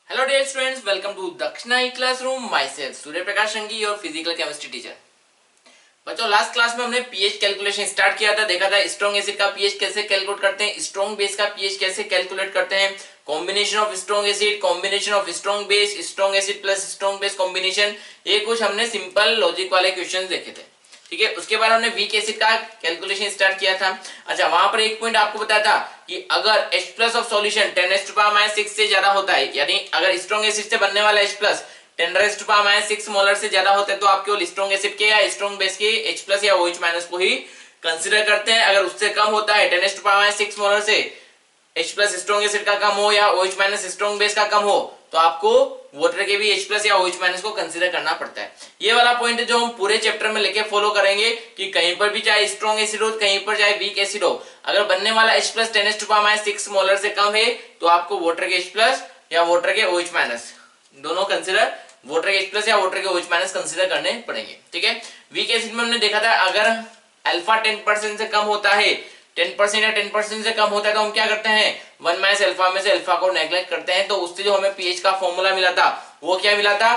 Hello dear students, welcome to Dakshina classroom. Myself Surya Prakash Sangi, और physical chemistry teacher. बच्चों, last class में हमने pH calculation start किया था। देखा था स्ट्रॉन्ग एसिड का पीएच कैसे कैलकुलेट करते हैं, स्ट्रॉन्ग बेस का पीएच कैसे कैलकुलेट करते हैं, combination of strong acid, combination of strong base, strong acid plus strong base combination. ये कुछ हमने सिंपल लॉजिक वाले क्वेश्चन देखे थे। ठीक है, उसके बाद हमने वीक एसिड का कैलकुलेशन स्टार्ट किया था। अच्छा, वहां पर एक पॉइंट आपको बताया था कि अगर H प्लस ऑफ सॉल्यूशन 10⁻⁶ से ज्यादा होता है, यानी अगर स्ट्रॉन्ग एसिड से बनने वाला H प्लस 10⁻⁶ मोलर से ज्यादा होता है, तो आप केवल स्ट्रॉन्ग एसिड के या स्ट्रॉन्ग बेस के H प्लस या OH माइनस को ही कंसिडर करते हैं। अगर उससे कम होता है 10⁻⁶ मोलर से, H प्लस स्ट्रॉन्ग एसिड का कम हो या OH माइनस स्ट्रॉन्ग बेस का कम हो, तो आपको वाटर के भी H प्लस या OH माइनस को कंसीडर करना पड़ता है। ये वाला पॉइंट जो हम पूरे चैप्टर में लेके फॉलो करेंगे कि कहीं पर भी चाहे स्ट्रॉन्ग एसिड हो, कहीं पर चाहे वीक एसिड हो, अगर बनने वाला H प्लस 10⁻⁶ मोलर से कम है, तो आपको वाटर के H प्लस या वाटर के OH माइनस दोनों कंसीडर, वाटर के H प्लस या वाटर के OH माइनस कंसीडर करने पड़ेंगे। ठीक है, वीक एसिड में हमने देखा था अगर अल्फा 10% से कम होता है, 10% या 10% से कम होता है, तो हम क्या करते हैं, 1 माइनस अल्फा में से अल्फा को नेग्लेक्ट करते हैं। तो उससे जो हमें पीएच का फॉर्मूला मिला था, वो क्या मिला था,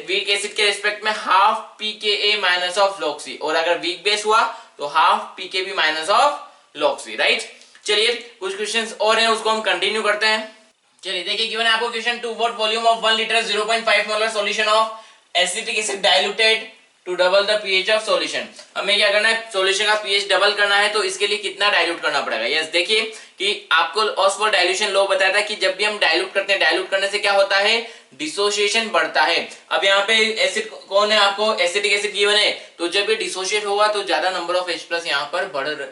वीक एसिड के रिस्पेक्ट में half pKa minus of log C, और अगर वीक बेस हुआ तो half pKb minus of log C। Right, चलिए कुछ क्वेश्चंस और हैं, उसको हम कंटिन्यू करते हैं। चलिए देखिए, गिवन है आपको question, to what volume of 1 litre 0.5 molar solution of acetic acid diluted to double the pH of solution. हमें क्या करना है, सॉल्यूशन का पीएच डबल करना है, तो इसके लिए कितना डाइल्यूट करना पड़ेगा। यस, देखिए कि आपको ऑसबर्ग डाइल्यूशन लॉ बताया था कि जब भी हम डाइल्यूट करते हैं, डाइल्यूट करने से क्या होता है, डिसोसिएशन बढ़ता है। अब यहाँ पे एसिड कौन है, आपको एसिटिक एसिड गिवन है, तो जब ये डिसोसिएट होगा तो ज्यादा नंबर ऑफ H प्लस यहाँ पर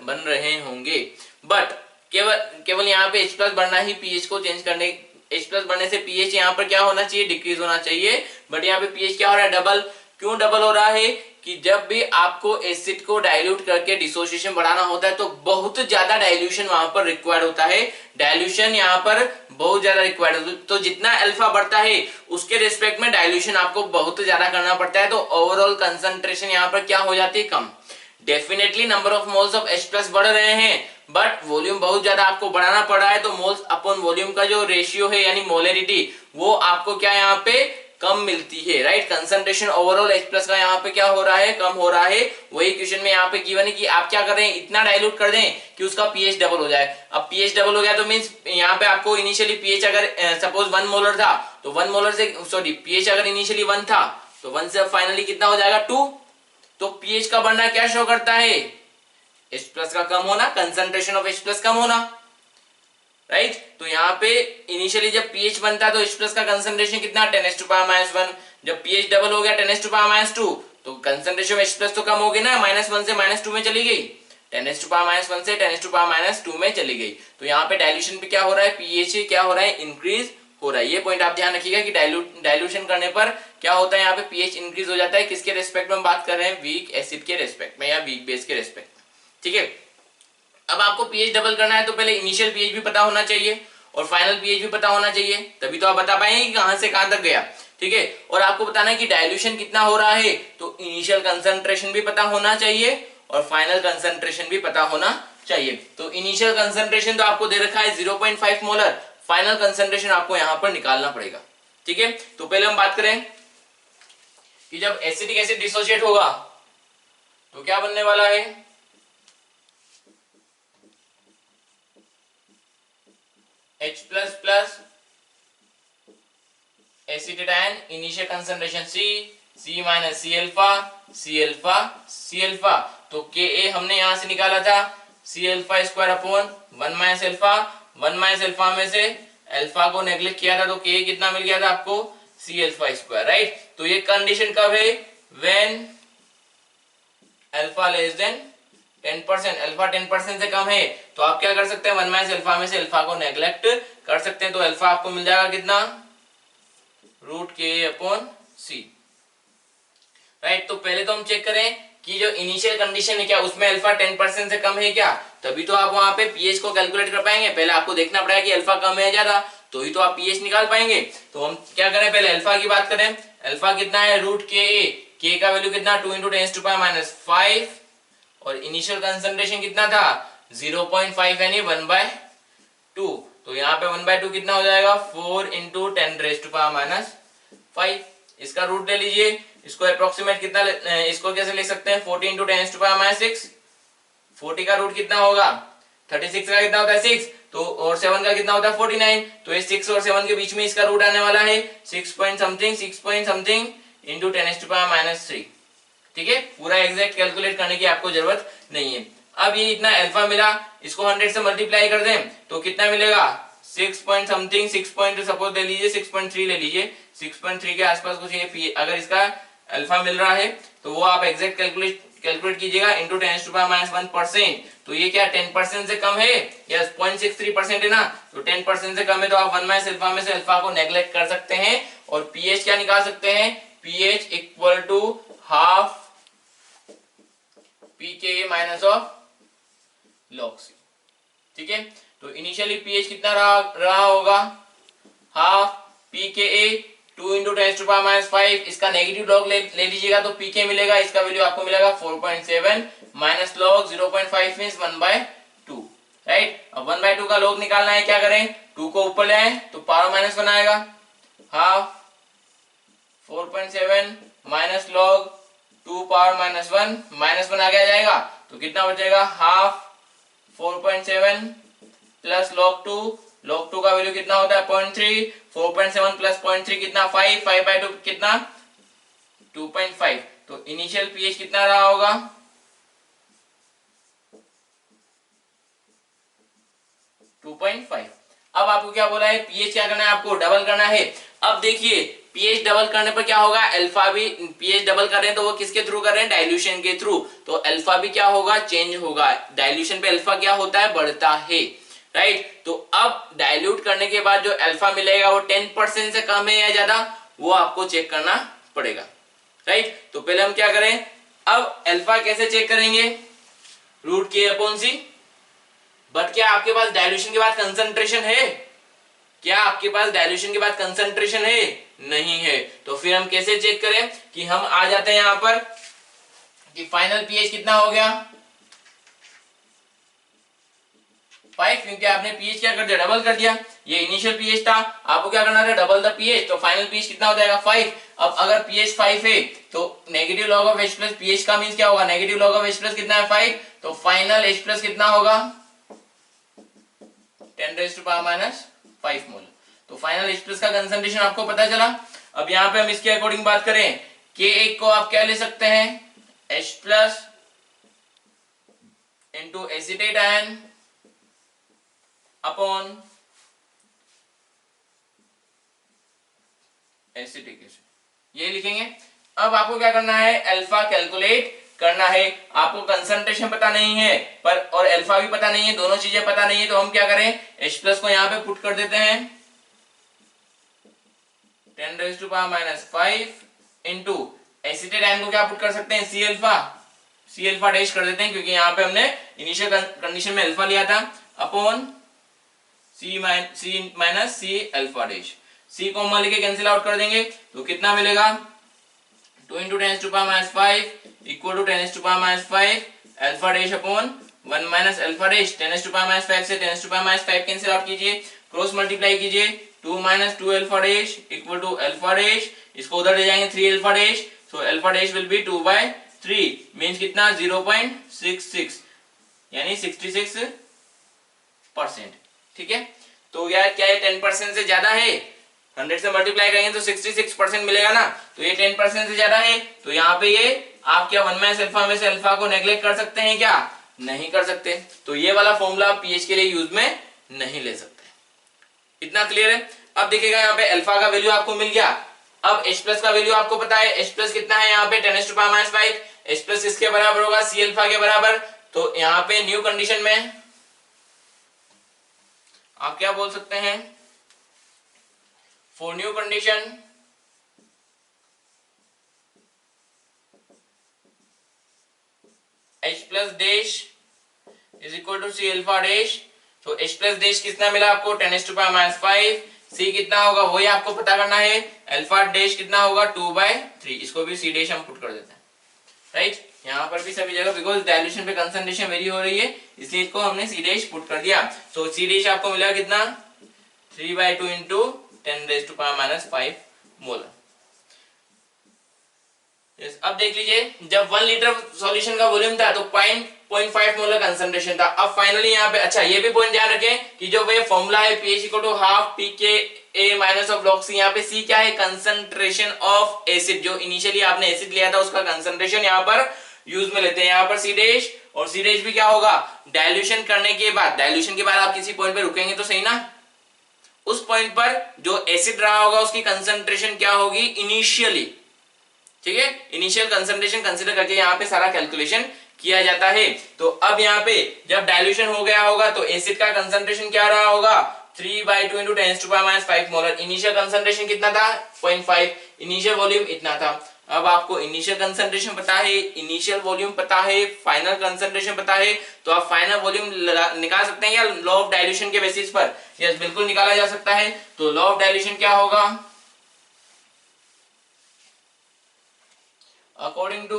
बन रहे होंगे। बट केवल यहाँ पे H प्लस बढ़ना ही पीएच को चेंज करने, H प्लस बढ़ने से पीएच यहाँ पर क्या होना चाहिए, डिक्रीज होना चाहिए। बट यहाँ पे पीएच क्या हो रहा है, डबल। क्यों डबल हो रहा है, कि जब भी आपको एसिड को डाइल्यूट करके डिसोसिएशन बढ़ाना होता है, तो बहुत ज्यादा डाइल्यूशन वहां पर रिक्वायर्ड होता है। डाइल्यूशन यहाँ पर बहुत ज्यादा रिक्वायर्ड होता है, तो जितना अल्फा बढ़ता है उसके रिस्पेक्ट में डाइल्यूशन आपको बहुत ज्यादा करना पड़ता है। तो ओवरऑल कंसंट्रेशन यहाँ पर क्या हो जाती है, कम। Definitely number of moles of H plus बढ़ रहे हैं, बट वॉल्यूम बहुत ज्यादा आपको बढ़ाना पड़ रहा है, तो मोल्स अपॉन वॉल्यूम का जो रेशियो है, यानी मोलरिटी, वो आपको क्या यहाँ पे कम मिलती है। Right, concentration overall H plus का यहाँ पे क्या हो रहा है, कम हो रहा है। वही क्वेश्चन में यहाँ पे गिवन है कि आप क्या कर रहे हैं, इतना डाइल्यूट कर दें कि उसका पीएच डबल हो जाए। अब पीएच डबल हो गया तो मींस यहाँ पे आपको इनिशियली पीएच अगर सपोज 1 मोलर था, तो 1 मोलर से सॉरी पीएच अगर इनिशियली 1 था, तो 1 से फाइनली कितना हो जाएगा, 2। तो पीएच का बढ़ना क्या शो करता है, H प्लस का कम होना, कंसंट्रेशन ऑफ H प्लस कम होना। राइट, तो यहाँ पे इनिशियली जब पीएच बनता है तो H प्लस का कंसंट्रेशन कितना, 10⁻⁻1। जब पीएच डबल हो गया 10⁻⁻2, तो कंसंट्रेशन H प्लस तो कम हो गई ना, -1 से -2 में चली गई, 10⁻⁻1 से 10⁻⁻2 में चली गई। तो यहाँ पे डाइल्यूशन पे क्या हो रहा है, पीएच क्या हो रहा है, इंक्रीज हो रहा है। ये पॉइंट आप ध्यान रखिएगा कि डाइल्यूशन करने पर क्या होता है, यहाँ पे पीएच इंक्रीज हो जाता है। किसके रेस्पेक्ट में हम बात कर रहे हैं, वीक एसिड के रेस्पेक्ट में या वीक बेस के रेस्पेक्ट में। ठीक है, अब आपको पीएच डबल करना है, तो पहले इनिशियल पीएच भी पता होना चाहिए और फाइनल पीएच भी पता होना चाहिए, तभी तो आप बता पाएंगे कि कहां से कहां तक गया। ठीक है, और आपको बताना है कि डाइल्यूशन कितना हो रहा है, तो इनिशियल कंसंट्रेशन भी पता होना चाहिए और फाइनल कंसंट्रेशन भी पता होना चाहिए। तो इनिशियल कंसंट्रेशन तो आपको दे रखा है 0.5 मोलर, फाइनल कंसंट्रेशन आपको यहां पर निकालना पड़ेगा। ठीक है, तो पहले हम बात करें कि जब एसिटिक एसिड डिसोसिएट होगा तो क्या बनने वाला है, H plus plus acetate ion, initial concentration C minus C alpha, C alpha, C alpha. तो Ka हमने यहां से निकाला था C alpha square upon 1 minus alpha, 1 minus alpha में से अल्फा को नेग्लेक्ट किया था, तो Ka कितना मिल गया था आपको, C अल्फा स्क्वायर। राइट, तो ये कंडीशन कब है, when alpha less than 10%, alpha 10% से कम है, तो आप क्या कर सकते हैं, 1 माइनस अल्फा में से अल्फा को नेग्लेक्ट कर सकते हैं। तो अल्फा आपको मिल जाएगा कितना, √Ka/C। राइट, तो पहले तो हम चेक करें कि जो इनिशियल कंडीशन है क्या उसमें अल्फा 10% से कम है क्या, तभी तो आप वहां पे पीएच को कैलकुलेट कर पाएंगे। पहले आपको देखना पड़ेगा कि अल्फा कम है ज्यादा, तो ही तो आप पीएच निकाल पाएंगे। तो हम क्या करें, पहले अल्फा की बात करें। अल्फा कितना है, √Ka, K का वैल्यू कितना, 2 × 10⁻⁵, और इनिशियल कंसंट्रेशन कितना था, 0.5 यानी 1/2। तो यहाँ पे 1/2 कितना हो जाएगा 4 इंटू 10⁻⁵ इसका रूट ले लीजिए, इसको अप्रोक्सीमेट कितना इसको कैसे ले सकते हैं 40 इंटू 10⁻⁶। 40 का रूट कितना होगा 36 का कितना होता है 6, तो और 7 का कितना होता है 49, तो ये 6 और 7 के बीच में इसका रूट आने वाला है 6 पॉइंट समथिंग इंटू 10⁻⁻3। ठीक है, पूरा एग्जैक्ट कैलकुलेट करने की आपको जरूरत नहीं है। अब ये इतना अल्फा मिला, इसको 100 से मल्टीप्लाई कर दें तो कितना मिलेगा 6 पॉइंट समथिंग, 6 पॉइंट सपोज ले लीजिए 6.3 ले लीजिए, 6.3 के आसपास कुछ ये अगर इसका अल्फा मिल रहा है तो वो आप एग्जैक्ट कैलकुलेट कीजिएगा इंटू 10⁻⁻1%। तो ये क्या 10% से कम है, यस 0.63% है ना, तो 10% से कम है तो आप 1/अल्फा में से अल्फा को नेग्लेक्ट कर सकते हैं और पीएच क्या निकाल सकते हैं, pH equal to half pKa minus of log C। ठीक है, तो इनिशियली पीएच कितना रहा होगा हाफ pKa 2 इंटू 10⁻⁵, इसका नेगेटिव लॉग ले लीजिएगा तो pK मिलेगा, इसका वैल्यू आपको मिलेगा 4.7 माइनस लॉग 0.5 मींस 1/2, राइट। अब 1/2 का लॉग निकालना है, क्या करें 2 को ऊपर ले आए तो पावर -1 आएगा, हाफ 4.7 माइनस लॉग 2 पावर -1 आगे आ जाएगा तो कितना बचेगा हाफ 4.7 प्लस log 2 का वैल्यू कितना होता है 0.3, 4.7 प्लस 0.3 कितना 5/2 कितना 2.5, तो इनिशियल पीएच कितना रहा होगा 2.5। अब आपको क्या बोला है पीएच क्या करना है, आपको डबल करना है। अब देखिए पीएच डबल करने पर क्या होगा, अल्फा भी पीएच डबल कर रहे हैं तो वो किसके थ्रू कर रहे हैं, डाइल्यूशन के थ्रू, तो अल्फा भी क्या होगा चेंज होगा, डाइल्यूशन पे अल्फा क्या होता है बढ़ता है, राइट। तो अब डाइल्यूट करने के बाद जो अल्फा मिलेगा वो 10% से कम है या ज्यादा वो आपको चेक करना पड़ेगा, राइट। तो पहले हम क्या करें, अब अल्फा कैसे चेक करेंगे, रूट के अपॉन सी, बट क्या आपके पास डाइल्यूशन के बाद कंसंट्रेशन है, क्या आपके पास डाइल्यूशन के बाद कंसंट्रेशन है, नहीं है, तो फिर हम कैसे चेक करें कि हम आ जाते हैं यहां पर कि फाइनल पीएच कितना हो गया 5, क्योंकि आपने पीएच क्या कर दिया डबल कर दिया, ये इनिशियल पीएच था, आपको क्या करना था डबल द पीएच, तो फाइनल पीएच कितना हो जाएगा 5। अब अगर पीएच 5 है तो negative log of H plus pH का मींस क्या होगा, negative log of H plus कितना है 5, तो फाइनल H प्लस कितना होगा 10⁻⁵ मोल। तो फाइनल H प्लस का कंसंट्रेशन आपको पता चला। अब यहाँ पे हम इसके अकॉर्डिंग बात करें, K1 को आप क्या ले सकते हैं H plus into acetate ion upon acetic acid, ये लिखेंगे। अब आपको क्या करना है अल्फा कैलकुलेट करना है, आपको कंसंट्रेशन पता नहीं है पर और अल्फा भी पता नहीं है, दोनों चीजें पता नहीं है, तो हम क्या करें H प्लस को यहाँ पे पुट कर देते हैं 10⁻⁵ इंटू एसिटेट आयन को क्या पुट कर सकते हैं C अल्फा डैश कर देते हैं, क्योंकि यहाँ पे हमने इनिशियल कंडीशन में अल्फा लिया था, upon C minus C alpha dash, C को हम लेके कैंसिल आउट कर देंगे तो कितना मिलेगा 2 into 10⁻⁵ equal to 10⁻⁵ alpha dash upon 1 minus alpha dash, 10⁻⁵ से 10⁻⁵ कैंसिल आउट कीजिए, क्रॉस मल्टीप्लाई कीजिए, 2 minus 2 alpha dash equal to alpha dash, इसको उधर ले जाएंगे 3 alpha dash, so alpha dash will be 2/3 means कितना 0.66 यानी 66%। ठीक है, तो यार क्या ये 10% से ज्यादा है, 100 से मल्टीप्लाई करेंगे तो 66% मिलेगा ना, तो ये 10% से ज्यादा है, तो यहाँ पे ये आप क्या 1/अल्फा में से अल्फा को नेग्लेक्ट कर सकते हैं क्या, नहीं कर सकते, तो ये वाला फॉर्मूला आप पीएच के लिए यूज में नहीं ले सकते। इतना क्लियर है। अब देखिएगा यहाँ पे अल्फा का वैल्यू आपको मिल गया, अब H प्लस का वैल्यू आपको पता है, H प्लस कितना है यहाँ पे 10⁻⁵, H प्लस किसके बराबर होगा C अल्फा के बराबर, तो यहाँ पे न्यू कंडीशन में आप क्या बोल सकते हैं, for new condition H plus dash is equal to C alpha dash, तो H प्लस डैश कितना मिला आपको 10⁻⁵, C कितना होगा वही आपको पता करना है, अल्फा डैश कितना होगा 2/3, इसको भी C डैश हम पुट कर देते हैं, राइट। यहाँ पर भी सभी जगह बिकॉज डाइल्यूशन पे कंसंट्रेशन वेरी हो रही है इसलिए इसको हमने C डैश पुट कर दिया, तो C डैश आपको मिला कितना 3/2 इंटू 10⁻⁻5 मोलर। अब देख लीजिए, जब 1 लीटर सॉल्यूशन का वॉल्यूम था तो 0.5 मोलर कंसंट्रेशन था। अब फाइनली यहाँ पे, अच्छा ये भी पॉइंट ध्यान रखें कि जो ये फॉर्मूला है pH equal to half pKa minus of log C, यहाँ पे C क्या है, कंसंट्रेशन ऑफ एसिड। जो इनिशियली आपने एसिड लिया था उसका कंसंट्रेशन यहाँ पर यूज में लेते हैं। यहाँ पर C डैश, और C डैश भी क्या होगा, डाइल्यूशन करने के बाद, डाइल्यूशन के बाद आप किसी पॉइंट पे रुकेंगे तो सही ना, उस पॉइंट पर जो एसिड रहा होगा उसकी कंसंट्रेशन क्या होगी इनिशियली, ठीक है। इनिशियल कंसंट्रेशन कंसीडर करके यहाँ पे सारा कैलकुलेशन किया जाता है। तो अब यहाँ पे जब डाइल्यूशन हो गया होगा तो एसिड का कंसंट्रेशन क्या रहा होगा, 3/2 इंटू 10⁻⁵ मोलर। इनिशियल कंसंट्रेशन कितना था, 0.5, इनिशियल वॉल्यूम इतना था। अब आपको इनिशियल कंसंट्रेशन पता है, इनिशियल वॉल्यूम पता है, फाइनल कंसंट्रेशन पता है, तो आप फाइनल वॉल्यूम निकाल सकते हैं या लॉ ऑफ डाइल्यूशन के बेसिस पर, यस बिल्कुल निकाला जा सकता है। तो लॉ ऑफ डाइल्यूशन क्या होगा, according to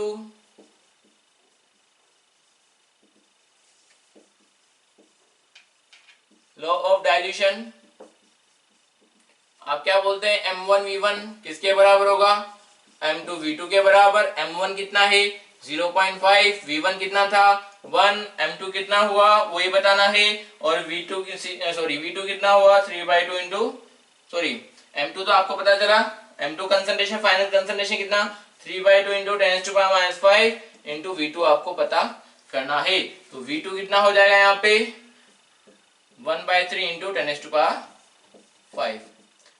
law of dilution आप क्या बोलते हैं, m1v1 किसके बराबर होगा, m2v2 के बराबर। m1 कितना है 0.5, v1 कितना था 1, m2 कितना हुआ वही बताना है, और v2 कितना हुआ 3/2 इंटू m2 तो आपको पता चला, m2 कंसंट्रेशन, फाइनल कंसंट्रेशन कितना 3/2 इंटू 10⁻⁵ इंटू v2 आपको पता करना है। तो v2 कितना हो जाएगा यहाँ पे 1/3 इंटू 10⁵,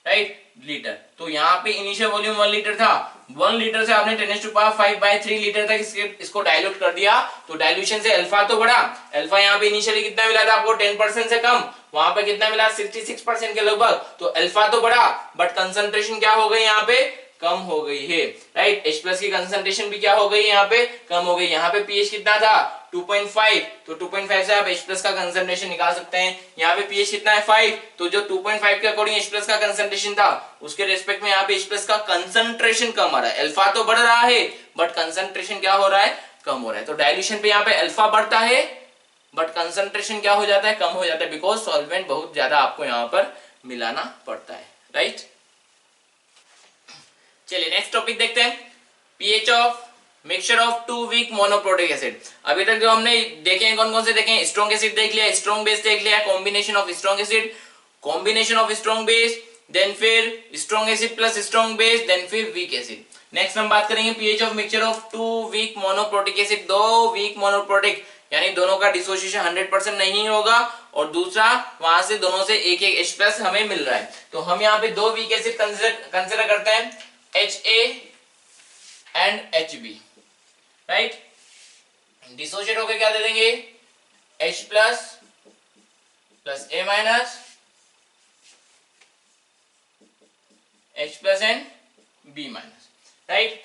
राइट, लीटर। तो यहाँ पे इनिशियल वॉल्यूम 1 लीटर था, 1 लीटर से आपने 10⁵/3 लीटर तक इसको डाइल्यूट कर दिया, तो डाइल्यूशन से अल्फा तो बढ़ा। अल्फा यहाँ पे इनिशियली कितना मिला था आपको, 10% से कम, वहां पे कितना मिला 66% के लगभग, तो अल्फा तो बढ़ा बट कंसंट्रेशन क्या हो गई यहाँ पे, कम हो गई है, राइट। H+ की कंसंट्रेशन भी क्या हो गई यहाँ पे, कम हो गई। यहाँ पे pH कितना था 2.5, तो 2.5 से आप H+ का कंसंट्रेशन निकाल सकते हैं। यहाँ पे pH कितना है 5, तो जो 2.5 के अकॉर्डिंग H+ का कंसंट्रेशन था उसके रेस्पेक्ट में यहाँ पे H+ का कंसंट्रेशन कम आ रहा है। अल्फा तो बढ़ रहा है बट कंसंट्रेशन क्या हो रहा है, कम हो रहा है। तो डाइल्यूशन पे यहाँ पे अल्फा बढ़ता है बट कंसंट्रेशन क्या हो जाता है, कम हो जाता है, बिकॉज सॉल्वेंट बहुत ज्यादा आपको यहाँ पर मिलाना पड़ता है, राइट। चलिए नेक्स्ट टॉपिक देखते हैं, pH of mixture of 2 weak monoprotic acid. अभी तक जो हमने देखे हैं कौन कौन से देखे हैं, स्ट्रॉन्ग एसिड देख लिया, स्ट्रॉन्ग बेस देख लिया, combination of strong acid, combination of strong base, then फिर strong acid plus strong base, then फिर वीक एसिड। नेक्स्ट हम बात करेंगे pH of mixture of 2 weak monoprotic acid. 2 weak monoprotic यानी दोनों का डिसोसिएशन 100% नहीं होगा, और दूसरा वहां से दोनों से एक एक H+ हमें मिल रहा है। तो हम यहाँ पे 2 वीक एसिड कंसिडर करते हैं, HA and HB, right. Dissociate होकर क्या दे देंगे, H+ plus A minus, H+ and B minus, right.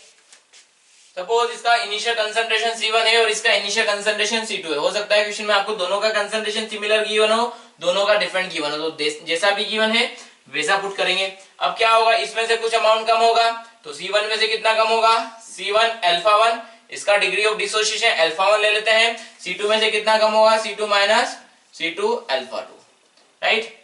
Suppose इसका इनिशियल कंसंट्रेशन C1 है और इसका इनिशियल कंसंट्रेशन C2 है। हो सकता है क्वेश्चन में आपको दोनों का कंसंट्रेशन सिमिलर गिवन हो, दोनों का डिफरेंट गिवन हो, तो जैसा भी गिवन है वैसा पुट करेंगे। अब क्या होगा, इसमें से कुछ अमाउंट कम होगा, तो C1 में से कितना कम होगा, C1 अल्फा 1, इसका डिग्री ऑफ डिसोसिएशन अल्फा 1 ले लेते हैं। C2 में से कितना कम होगा, C2 minus C2 alpha 2, right.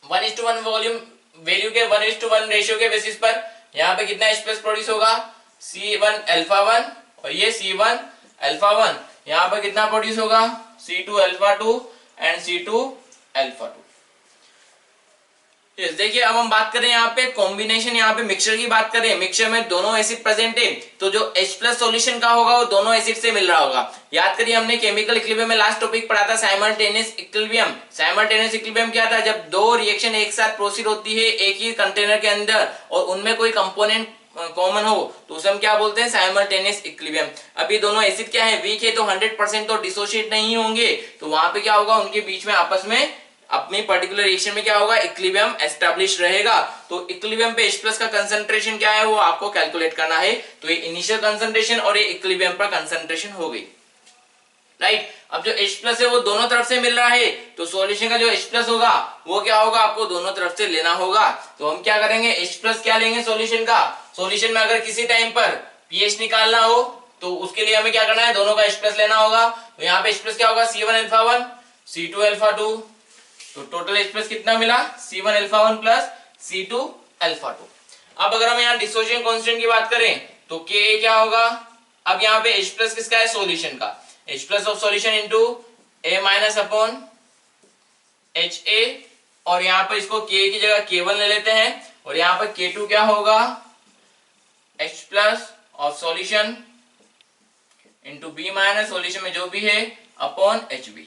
1:1 volume value के 1:1 रेशियो के बेसिस पर यहाँ पे कितना H+ प्रोड्यूस होगा, C1 अल्फा 1, और ये C1 अल्फा 1, यहाँ पर कितना प्रोड्यूस होगा, C2 alpha 2 and C2 alpha 2। देखिए अब हम बात करें यहाँ पे कॉम्बिनेशन, यहाँ पे मिक्सचर की बात करें, मिक्सचर में दोनों एसिड प्रेजेंट है, तो जो H+ सॉल्यूशन का होगा वो दोनों एसिड से मिल रहा होगा। याद करिए हमने केमिकल इक्विलिब्रियम में लास्ट टॉपिक पढ़ा था साइमल्टेनियस इक्विलिब्रियम। साइमल्टेनियस इक्विलिब्रियम क्या था, जब दो रिएक्शन एक साथ प्रोसीड होती है एक ही कंटेनर के अंदर और उनमें कोई कंपोनेंट कॉमन हो तो उसे हम क्या बोलते हैं, साइमल्टेनियस इक्विलिब्रियम। अभी दोनों एसिड क्या है, वीक है, तो 100% तो डिसोशिएट नहीं होंगे, तो वहां पे क्या होगा, उनके बीच में आपस में अपनी पर्टिकुलर रिएक्शन में क्या होगा, इक्विलिब्रियम एस्टैब्लिश रहेगा। तो इक्विलिब्रियम पे H+ का कंसंट्रेशन क्या है वो आपको कैलकुलेट करना है। तो ये इनिशियल कंसंट्रेशन और ये इक्विलिब्रियम पर कंसंट्रेशन हो गई, राइट। अब जो H+ है वो दोनों तरफ से मिल रहा है, तो सॉल्यूशन का जो H+ होगा वो क्या होगा, आपको दोनों तरफ से लेना होगा। तो हम क्या करेंगे, H+ क्या लेंगे सॉल्यूशन का, सॉल्यूशन में अगर किसी टाइम पर pH निकालना हो तो उसके लिए हमें क्या करना है, दोनों का H+ लेना होगा। तो यहाँ पे H+ क्या होगा, C1 अल्फा 1 C2 अल्फा 2, तो टोटल H प्लस कितना मिला, C1 alpha 1 plus C2 alpha 2। अब अगर हम यहाँ डिसोसिएशन कांस्टेंट की बात करें तो Ka क्या होगा, अब यहाँ पे H प्लस किसका है, सॉल्यूशन का, H plus of solution into A minus upon HA, और यहाँ पर इसको Ka की जगह K1 ले लेते हैं, और यहाँ पर K2 क्या होगा, H plus of solution into B minus solution में जो भी है upon HB,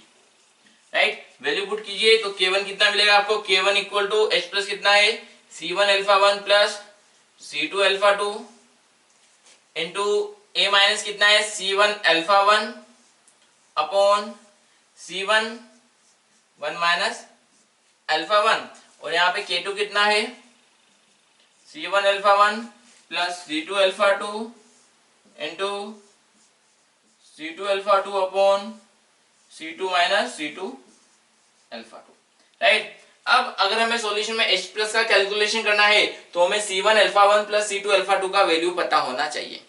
right. Value put कीजिए तो K1 कितना मिलेगा आपको, K1 equal to H plus कितना है, C1 alpha 1 plus C2 alpha 2 into A minus कितना है, C1 alpha 1 upon C1 1 minus alpha 1, और यहाँ पे K2 कितना है, C1 alpha 1 plus C2 alpha 2 into C2 alpha 2 upon C2 minus C2 alpha 2, right. अब अगर हमें सॉल्यूशन में H प्लस का कैलकुलेशन करना है तो हमें C1 alpha 1 plus C2 alpha 2 का वैल्यू पता होना चाहिए।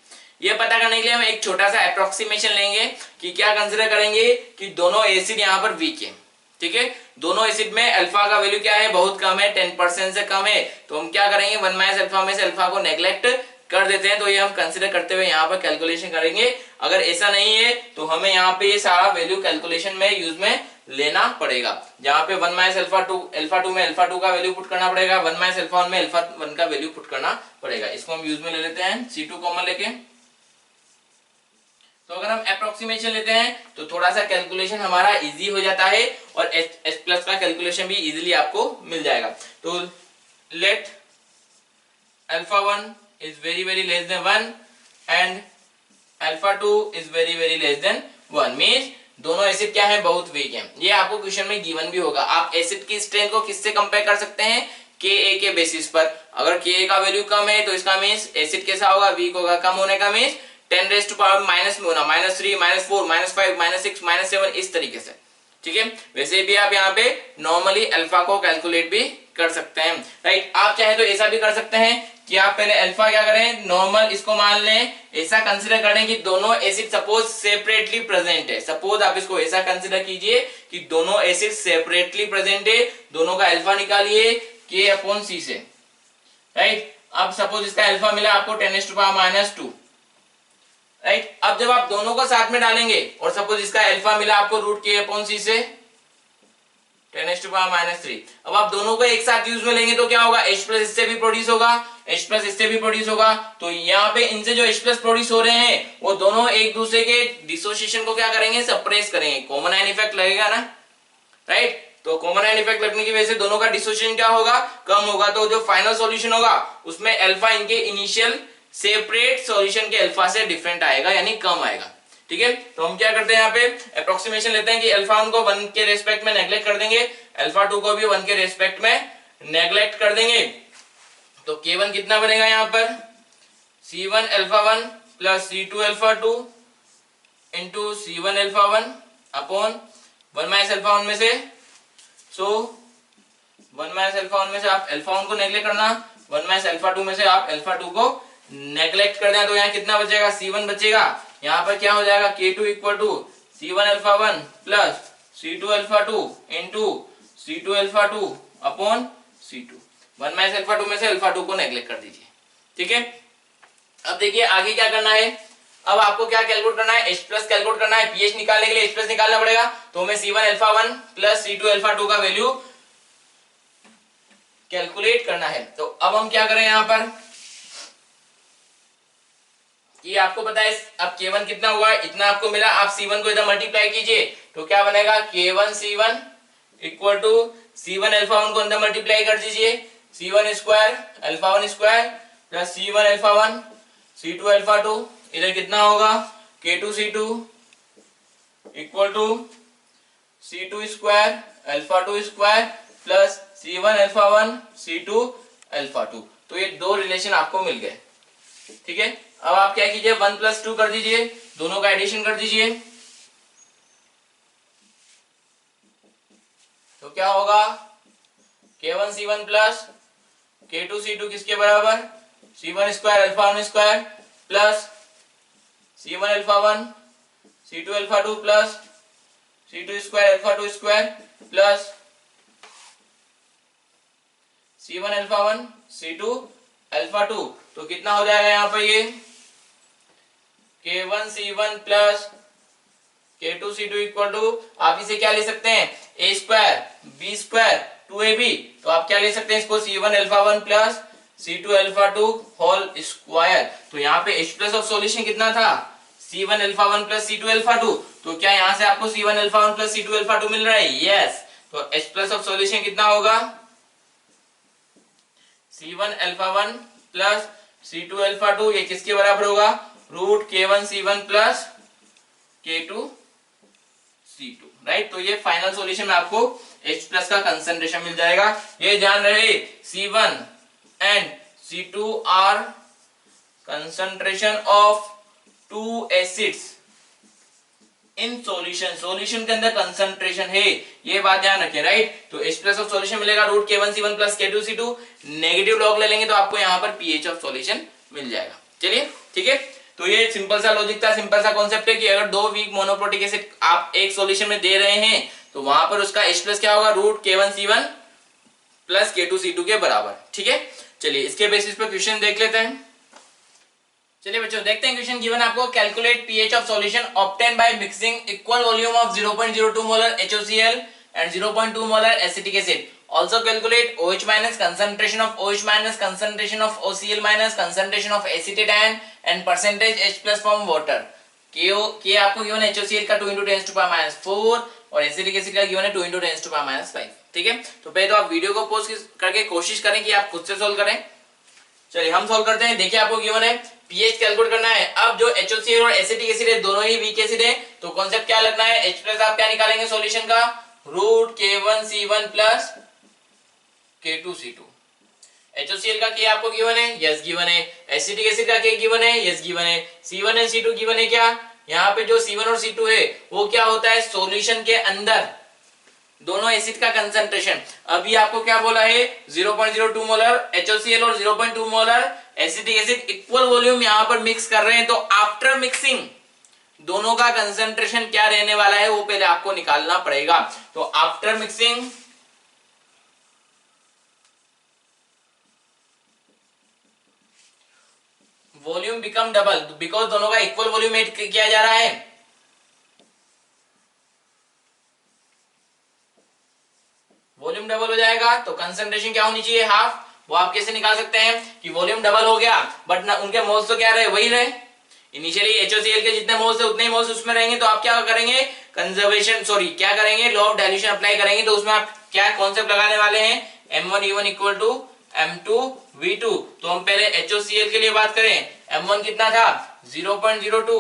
ये पता करने के लिए हम एक छोटा सा अप्रोक्सीमेशन लेंगे कि क्या कंसीडर करेंगे कि दोनों एसिड यहाँ पर वीक है, ठीक है। दोनों एसिड में अल्फा का वैल्यू क्या है, बहुत कम है, 10% से कम है, तो हम क्या करेंगे, 1 माइनस अल्फा में से अल्फा को नेग्लेक्ट कर देते हैं, तो ये हम कंसीडर करते हुए यहाँ पर कैलकुलेशन करेंगे। अगर ऐसा नहीं है तो हमें यहाँ पे ये सारा वैल्यू कैलकुलेशन में यूज में लेना पड़ेगा, जहाँ पे 1 माइनस अल्फा 2 में अल्फा 2 का वैल्यू पुट करना पड़ेगा, 1 माइनस अल्फा 1 में अल्फा 1 का वैल्यू पुट करना पड़ेगा। इसको हम यूज में ले लेते हैं C2 कॉमन लेके। तो अगर हम अप्रोक्सीमेशन लेते हैं तो थोड़ा सा कैलकुलेशन हमारा इजी हो जाता है, और H प्लस का कैलकुलेशन भी इजीली आपको मिल जाएगा। तो late alpha 1 is very very less than 1 and alpha 2 is very very less than 1, means दोनों एसिड क्या है, बहुत वीक है। ये आपको क्वेश्चन में गिवन भी होगा। आप एसिड की स्ट्रेंथ को किससे कंपेयर कर सकते हैं, Ka के बेसिस पर। अगर Ka का वैल्यू कम है तो इसका मींस एसिड कैसा होगा, वीक होगा। कम होने का means 10 raise to power minus में होना, -3 -4 -5 -6 -7 इस तरीके से, ठीक है। वैसे भी आप यहाँ पे नॉर्मली अल्फा को कैलकुलेट भी कर सकते हैं, राइट। आप चाहे तो ऐसा भी कर सकते हैं कि आप पहले अल्फा क्या करें, नॉर्मल इसको मान लें, ऐसा कंसीडर करें कि दोनों एसिड सपोज सेपरेटली प्रेजेंट है। सपोज आप इसको ऐसा कंसीडर कीजिए कि दोनों एसिड सेपरेटली प्रेजेंट है, दोनों का अल्फा निकालिए K अपॉन C से, राइट। अब सपोज इसका अल्फा मिला आपको 10⁻², राइट। अब जब आप दोनों को साथ में डालेंगे और सपोज इसका अल्फा मिला आपको √K अपॉन C से 10⁻³ अब आप दोनों को एक साथ यूज में लेंगे तो क्या होगा, H प्लस इससे भी प्रोड्यूस होगा, H प्लस इससे भी प्रोड्यूस होगा। तो यहाँ पे इनसे जो H प्लस प्रोड्यूस हो रहे हैं वो दोनों एक दूसरे के डिसोसिएशन को क्या करेंगे, सप्रेस करेंगे। कॉमन आयन इफेक्ट लगेगा ना, राइट। तो कॉमन आयन इफेक्ट लगने की वजह से दोनों का डिसोसिएशन क्या होगा, कम होगा। तो जो फाइनल सॉल्यूशन होगा उसमें अल्फा इनके इनिशियल सेपरेट सॉल्यूशन के अल्फा से डिफरेंट आएगा, यानी कम आएगा, ठीक है। तो हम क्या करते हैं, यहाँ पे अप्रोक्सीमेशन लेते हैं कि अल्फा 1 को 1 के रेस्पेक्ट में नेग्लेक्ट कर देंगे, अल्फा 2 को भी 1 के रेस्पेक्ट में नेग्लेक्ट कर देंगे। तो K1 कितना बनेगा यहाँ पर, C1 alpha 1 plus C2 alpha 2 into C1 alpha 1 upon 1 minus alpha 1 में से, सो 1 माइनस अल्फा 1 में से आप अल्फा 1 को नेग्लेक्ट करना, 1 माइनस अल्फा 2 में से आप अल्फा 2 को नेग्लेक्ट कर देना। तो यहाँ कितना बचेगा, C1 बचेगा। यहाँ पर क्या हो जाएगा, K2 equal to C1 alpha 1 plus C2 alpha 2 into C2 alpha 2 upon C2। 1 minus alpha 2 में से अल्फा 2 को नेग्लेक्ट कर दीजिए, ठीक है। अब देखिए आगे क्या करना है, अब आपको क्या कैलकुलेट करना है, H प्लस कैलकुलेट करना है। पीएच निकालने के लिए H प्लस निकालना पड़ेगा, तो हमें C1 alpha 1 plus C2 alpha 2 का वैल्यू कैलकुलेट करना है। तो अब हम क्या करें, यहाँ पर ये आपको पता है अब K1 कितना हुआ, इतना आपको मिला। आप C1 को इधर मल्टीप्लाई कीजिए तो क्या बनेगा, K1 C1 equal to C1 alpha 1 को अंदर मल्टीप्लाई कर दीजिए, C1 square alpha 1 square plus C1 alpha 1 C2 alpha 2, इधर कितना होगा, K2 C2 equal to C2 square alpha 2 square plus C1 alpha 1 C2 alpha 2। तो ये दो रिलेशन आपको मिल गए, ठीक है। अब आप क्या कीजिए, 1 प्लस 2 कर दीजिए, दोनों का एडिशन कर दीजिए, तो क्या होगा, K1 C1 plus K2 C2 किसके बराबर, C1 square alpha 1 square plus C1 alpha 1 C2 alpha 2 plus C2 square alpha 2 square plus C1 alpha 1 C2 alpha 2, तो कितना हो जाएगा यहाँ पर ये K1 C1 plus K2 C2 equal to, आप इसे क्या ले सकते हैं a square b square 2ab, तो आप क्या ले सकते हैं इसको C1 alpha 1 plus C2 alpha 2 whole square. तो यहाँ पे h प्लस ऑफ सॉल्यूशन कितना था C1 alpha 1 plus C2 alpha 2, तो क्या यहाँ से आपको C1 alpha 1 plus C2 alpha 2 मिल रहा है? यस। तो h प्लस ऑफ सॉल्यूशन कितना होगा C1 alpha 1 plus C2 alpha 2, ये किसके बराबर होगा root K1 C1 plus K2 C2, right. तो ये फाइनल सॉल्यूशन में आपको H प्लस का कंसंट्रेशन मिल जाएगा। ये ध्यान रहे C1 and C2 are concentration of two acids in solution, solution के अंदर कंसंट्रेशन है, ये बात ध्यान रखें, राइट। तो H प्लस ऑफ सॉल्यूशन मिलेगा root K1 C1 plus K2 C2, negative log ले लेंगे तो आपको यहाँ पर pH ऑफ सॉल्यूशन मिल जाएगा। चलिए ठीक है, तो ये सिंपल सा लॉजिक था, सिंपल सा कॉन्सेप्ट है कि अगर दो वीक मोनोप्रोटिक एसिड आप एक सॉल्यूशन में दे रहे हैं तो वहां पर उसका H प्लस क्या होगा root K1 C1 plus K2 C2 के बराबर। ठीक है, चलिए इसके बेसिस पर क्वेश्चन देख लेते हैं। चलिए बच्चों देखते हैं क्वेश्चन गिवन आपको, calculate pH of solution obtain by mixing equal volume of 0.02 molar HOCl and 0.2 molar acetic acid. Also calculate OH minus, concentration of OH minus, concentration of OCl minus, concentration of acetate and percentage H plus from water. K आपको given HOCl का 2 into 10 to power minus 4 और acetic acid का given है 2 into 10 to power minus 5। ठीक है, तो पहले तो आप वीडियो को पॉज करके कोशिश करें कि आप खुद से सोल्व करें। चलिए हम सोल्व करते हैं। देखिए आपको गिवन है pH कैलकुलेट करना है। अब जो HOCl और एसिटिक एसिड है दोनों ही वीक एसिड है, तो कॉन्सेप्ट क्या लगना है H प्लस आप क्या निकालेंगे सॉल्यूशन का root K1 C1 plus K2 C2। HOCl का K आपको गिवन है, यस गिवन है। एसिटिक एसिड का K गिवन है, यस गिवन है। C1 एंड C2 गिवन है। क्या यहाँ पे जो C1 और C2 है वो क्या होता है सॉल्यूशन के अंदर दोनों एसिड का कंसंट्रेशन। अभी आपको क्या बोला है 0.02 मोलर HOCl और 0.2 molar acetic acid equal volume यहाँ पर मिक्स कर रहे हैं, तो आफ्टर मिक्सिंग दोनों का कंसंट्रेशन क्या रहने वाला है वो पहले आपको निकालना पड़ेगा। तो after mixing volume become double, because दोनों का इक्वल वॉल्यूम ऐड किया जा रहा है। वॉल्यूम डबल हो जाएगा तो कंसंट्रेशन क्या होनी चाहिए हाफ। वो आप कैसे निकाल सकते हैं कि वॉल्यूम डबल हो गया बट ना उनके मोल्स तो क्या रहे वही रहे। इनिशियली HOCl के जितने मोल्स थे उतने ही मोल्स उसमें रहेंगे, तो आप क्या करेंगे कंजर्वेशन क्या करेंगे लॉ ऑफ डाइल्यूशन अप्लाई करेंगे। तो उसमें आप क्या कॉन्सेप्ट लगाने वाले हैं M1E1 इक्वल टू M2V2। तो हम पहले HOCl के लिए बात करें, M1 कितना था 0.02,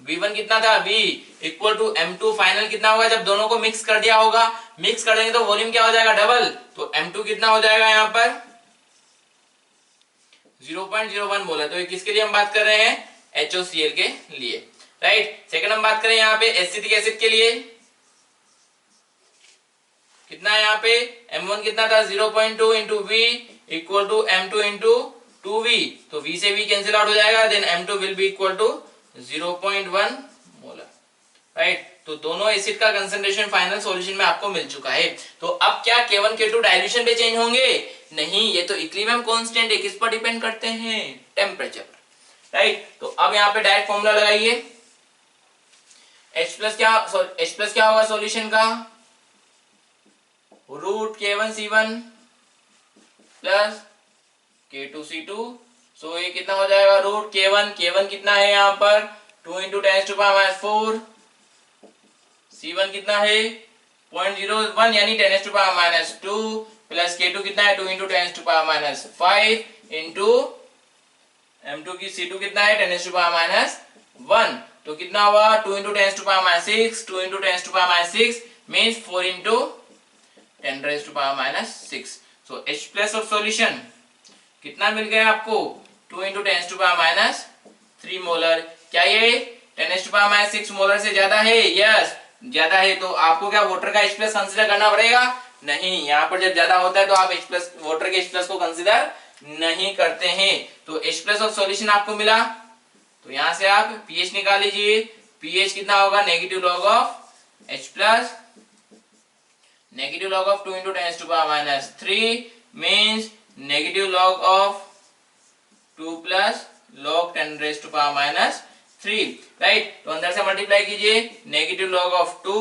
V1 कितना था V equal to M2, final कितना होगा जब दोनों को मिक्स कर दिया होगा, मिक्स कर देंगे तो वॉल्यूम क्या हो जाएगा डबल। तो M2 कितना हो जाएगा यहाँ पर 0.01 मोलर। तो ये किसके लिए हम बात कर रहे हैं HOCl के लिए, राइट। सेकंड हम बात करें यहाँ पे एसिटिक एसिड के लिए, कितना है यहाँ पे M1 कितना था 0.2 into V equal to M2 into 2V, तो V से V कैंसिल आउट हो जाएगा, then M2 will be equal to 0.1 molar, right. तो दोनों एसिड का कंसंट्रेशन फाइनल सॉल्यूशन में आपको मिल चुका है। तो अब क्या K1 K2 डाइल्यूशन पे चेंज होंगे? नहीं, ये तो इक्विलिब्रियम कांस्टेंट है, किस पर डिपेंड करते हैं टेम्परेचर पर, राइट। तो अब यहाँ पे डायरेक्ट फॉर्मूला लगाइए। H प्लस क्या होगा सॉल्यूशन का root K1 C1 plus K2 C2। सो ये कितना हो जाएगा रूट K1 कितना है यहाँ पर 2 into 10 to power minus 4, C1 कितना है 0.01 यानी 10 to power minus 2 plus K2 कितना है 2 into 10 to power minus 5 into M2 की C2 कितना है 10 टू पावर माइनस 1। तो कितना हुआ 2 into 10 to power minus 6, 2 into 10 to power minus 6 means 4 into 10 raised to power minus 6। So H plus of solution कितना मिल गया आपको 2 into 10 to power minus 3 molar. क्या ये 10 to power minus 6 मोलर से ज्यादा है? यस ज्यादा है। तो आपको क्या वाटर का H प्लस कंसीडर करना पड़ेगा? नहीं, यहाँ पर जब ज्यादा होता है तो आप H प्लस वाटर के H प्लस को कंसीडर नहीं करते हैं। तो H प्लस ऑफ सॉल्यूशन आपको मिला, तो यहाँ से आप pH निकाल लीजिए। pH कितना होगा negative log of H plus negative log of 2 into 10 to power minus 3 means negative log of 2 plus log 10 raise to power minus 3, right. तो अंदर से मल्टीप्लाई कीजिए, negative log of 2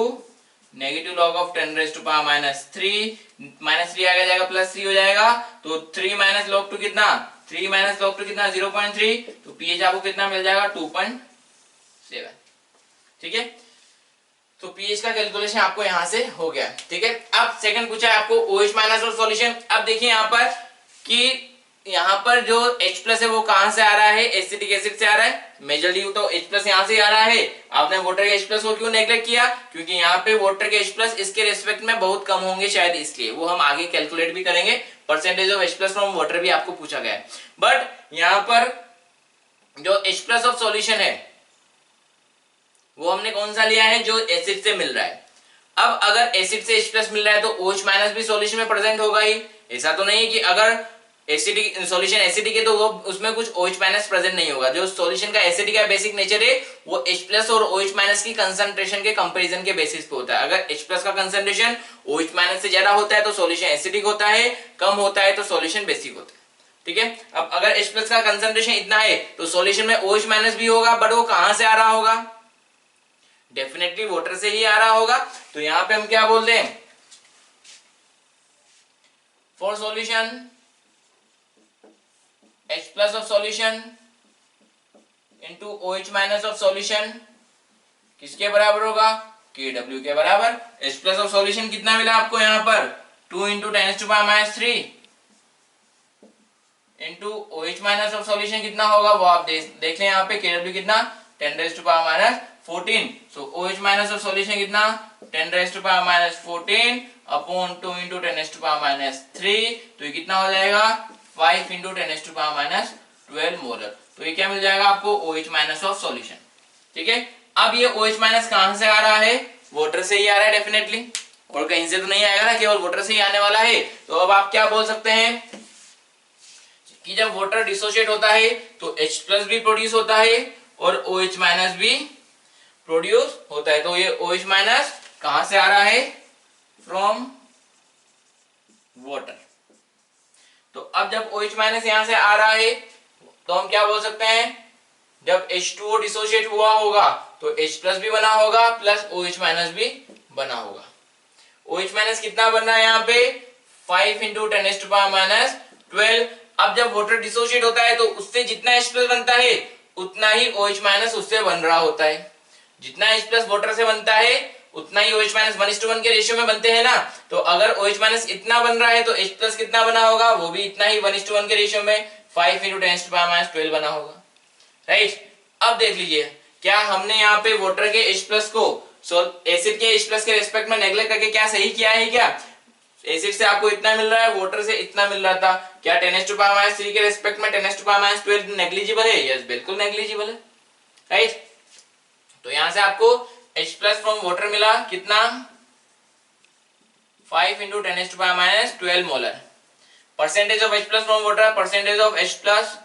negative log of 10 raise to power minus 3, minus 3 आगे जाएगा plus 3 हो जाएगा, तो 3 minus log 2 कितना, 3 माइनस लॉग 2 कितना 0.3, तो पीएच आपको कितना मिल जाएगा 2.7, ठीक है। तो पीएच का कैलकुलेशन आपको यहां से हो गया, ठीक है। अब सेकंड पूछा है आपको OH माइनस और सॉल्यूशन। अब देखिए यहां पर कि यहाँ पर जो H प्लस है वो कहां से आ रहा है, एसिटिक एसिड से आ रहा है, मेजरली तो H प्लस यहाँ से आ रहा है। आपने वाटर के H प्लस को क्यों नेग्लेक्ट किया, क्योंकि यहाँ पे वाटर के H प्लस इसके रेस्पेक्ट में बहुत कम होंगे शायद, इसलिए वो हम आगे कैलकुलेट भी करेंगे। Percentage of H plus from water भी आपको पूछा गया है, बट यहाँ पर जो H प्लस ऑफ सॉल्यूशन है वो हमने कौन सा लिया है, जो एसिड से मिल रहा है। अब अगर एसिड से H प्लस मिल रहा है तो OH माइनस भी सॉल्यूशन में प्रेजेंट होगा ही, ऐसा तो नहीं है कि अगर एसिडिक सॉल्यूशन एसिडिक है तो वो उसमें कुछ OH माइनस प्रेजेंट नहीं होगा। जो सॉल्यूशन का एसिडिक का बेसिक नेचर है वो H प्लस और OH माइनस की कंसंट्रेशन के कंपैरिजन के बेसिस पे होता है। अगर H प्लस का कंसंट्रेशन OH माइनस से ज्यादा होता है तो सॉल्यूशन एसिडिक होता है, कम होता है तो सॉल्यूशन बेसिक होता है, ठीक है। अब अगर H प्लस का कंसंट्रेशन इतना है तो सॉल्यूशन में OH माइनस भी होगा, बट वो कहां से आ रहा होगा, डेफिनेटली वाटर से ही आ रहा होगा। तो यहां पे हम क्या बोलते हैं, for solution H plus of solution into OH minus of solution किसके बराबर होगा, KW के बराबर। H plus of solution कितना मिला आपको यहाँ पर 2 into 10 to power minus 3 into OH minus of solution कितना होगा वो आप देख लें यहाँ पे, KW कितना 10 raised to power minus 14, so OH minus of solution कितना 10 raised to power minus 14 upon 2 into 10 raised to power minus 3, तो ये कितना हो जाएगा 5 into 10 raised to power minus 12 molar. तो ये क्या मिल जाएगा आपको OH माइनस ऑफ सॉल्यूशन, ठीक है। अब ये OH माइनस कहां से आ रहा है, वाटर से ही आ रहा है डेफिनेटली, और कहीं से तो नहीं आएगा ना, केवल वाटर से ही आने वाला है। तो अब आप क्या बोल सकते हैं कि जब वाटर डिसोशिएट होता है तो H प्लस भी प्रोड्यूस होता है और OH माइनस भी प्रोड्यूस होता है। तो ये OH माइनस कहां से आ रहा है, फ्रॉम वाटर। तो अब जब OH माइनस यहां से आ रहा है तो हम क्या बोल सकते हैं, जब H2O डिसोशिएट हुआ होगा तो H प्लस भी बना होगा प्लस OH माइनस भी बना होगा। OH माइनस कितना बन रहा है यहाँ पे 5 into 10 raised to power minus 12। अब जब वाटर डिसोशिएट होता है तो उससे जितना H प्लस बनता है उतना ही OH माइनस उससे बन रहा होता है। जितना H प्लस वाटर से बनता है उतना ही OH माइनस 1:1 के रेशियो में बनते हैं ना। तो अगर OH माइनस इतना बन रहा है तो H प्लस कितना बना होगा, वो भी इतना ही 1:1 के रेशियो में 5 into 10 to power minus 12 बना होगा, राइट। अब देख लीजिए क्या हमने यहाँ पे वाटर के H प्लस को एसिड के H प्लस के रेस्पेक्ट में नेग्लेक्ट करके क्या सही किया है, क्या एसिड से आपको इतना मिल रहा है वाटर से इतना मिल रहा था, क्या 10 to power minus 3 के रेस्पेक्ट में 10 to power minus 12 नेग्लिजिबल है, यस बिल्कुल नेग्लिजिबल है, राइट। तो यहां से आपको H प्लस फ्रॉम वाटर मिला कितना 5 into 10 to power minus 12 molar. Percentage of H plus from water, percentage of H plus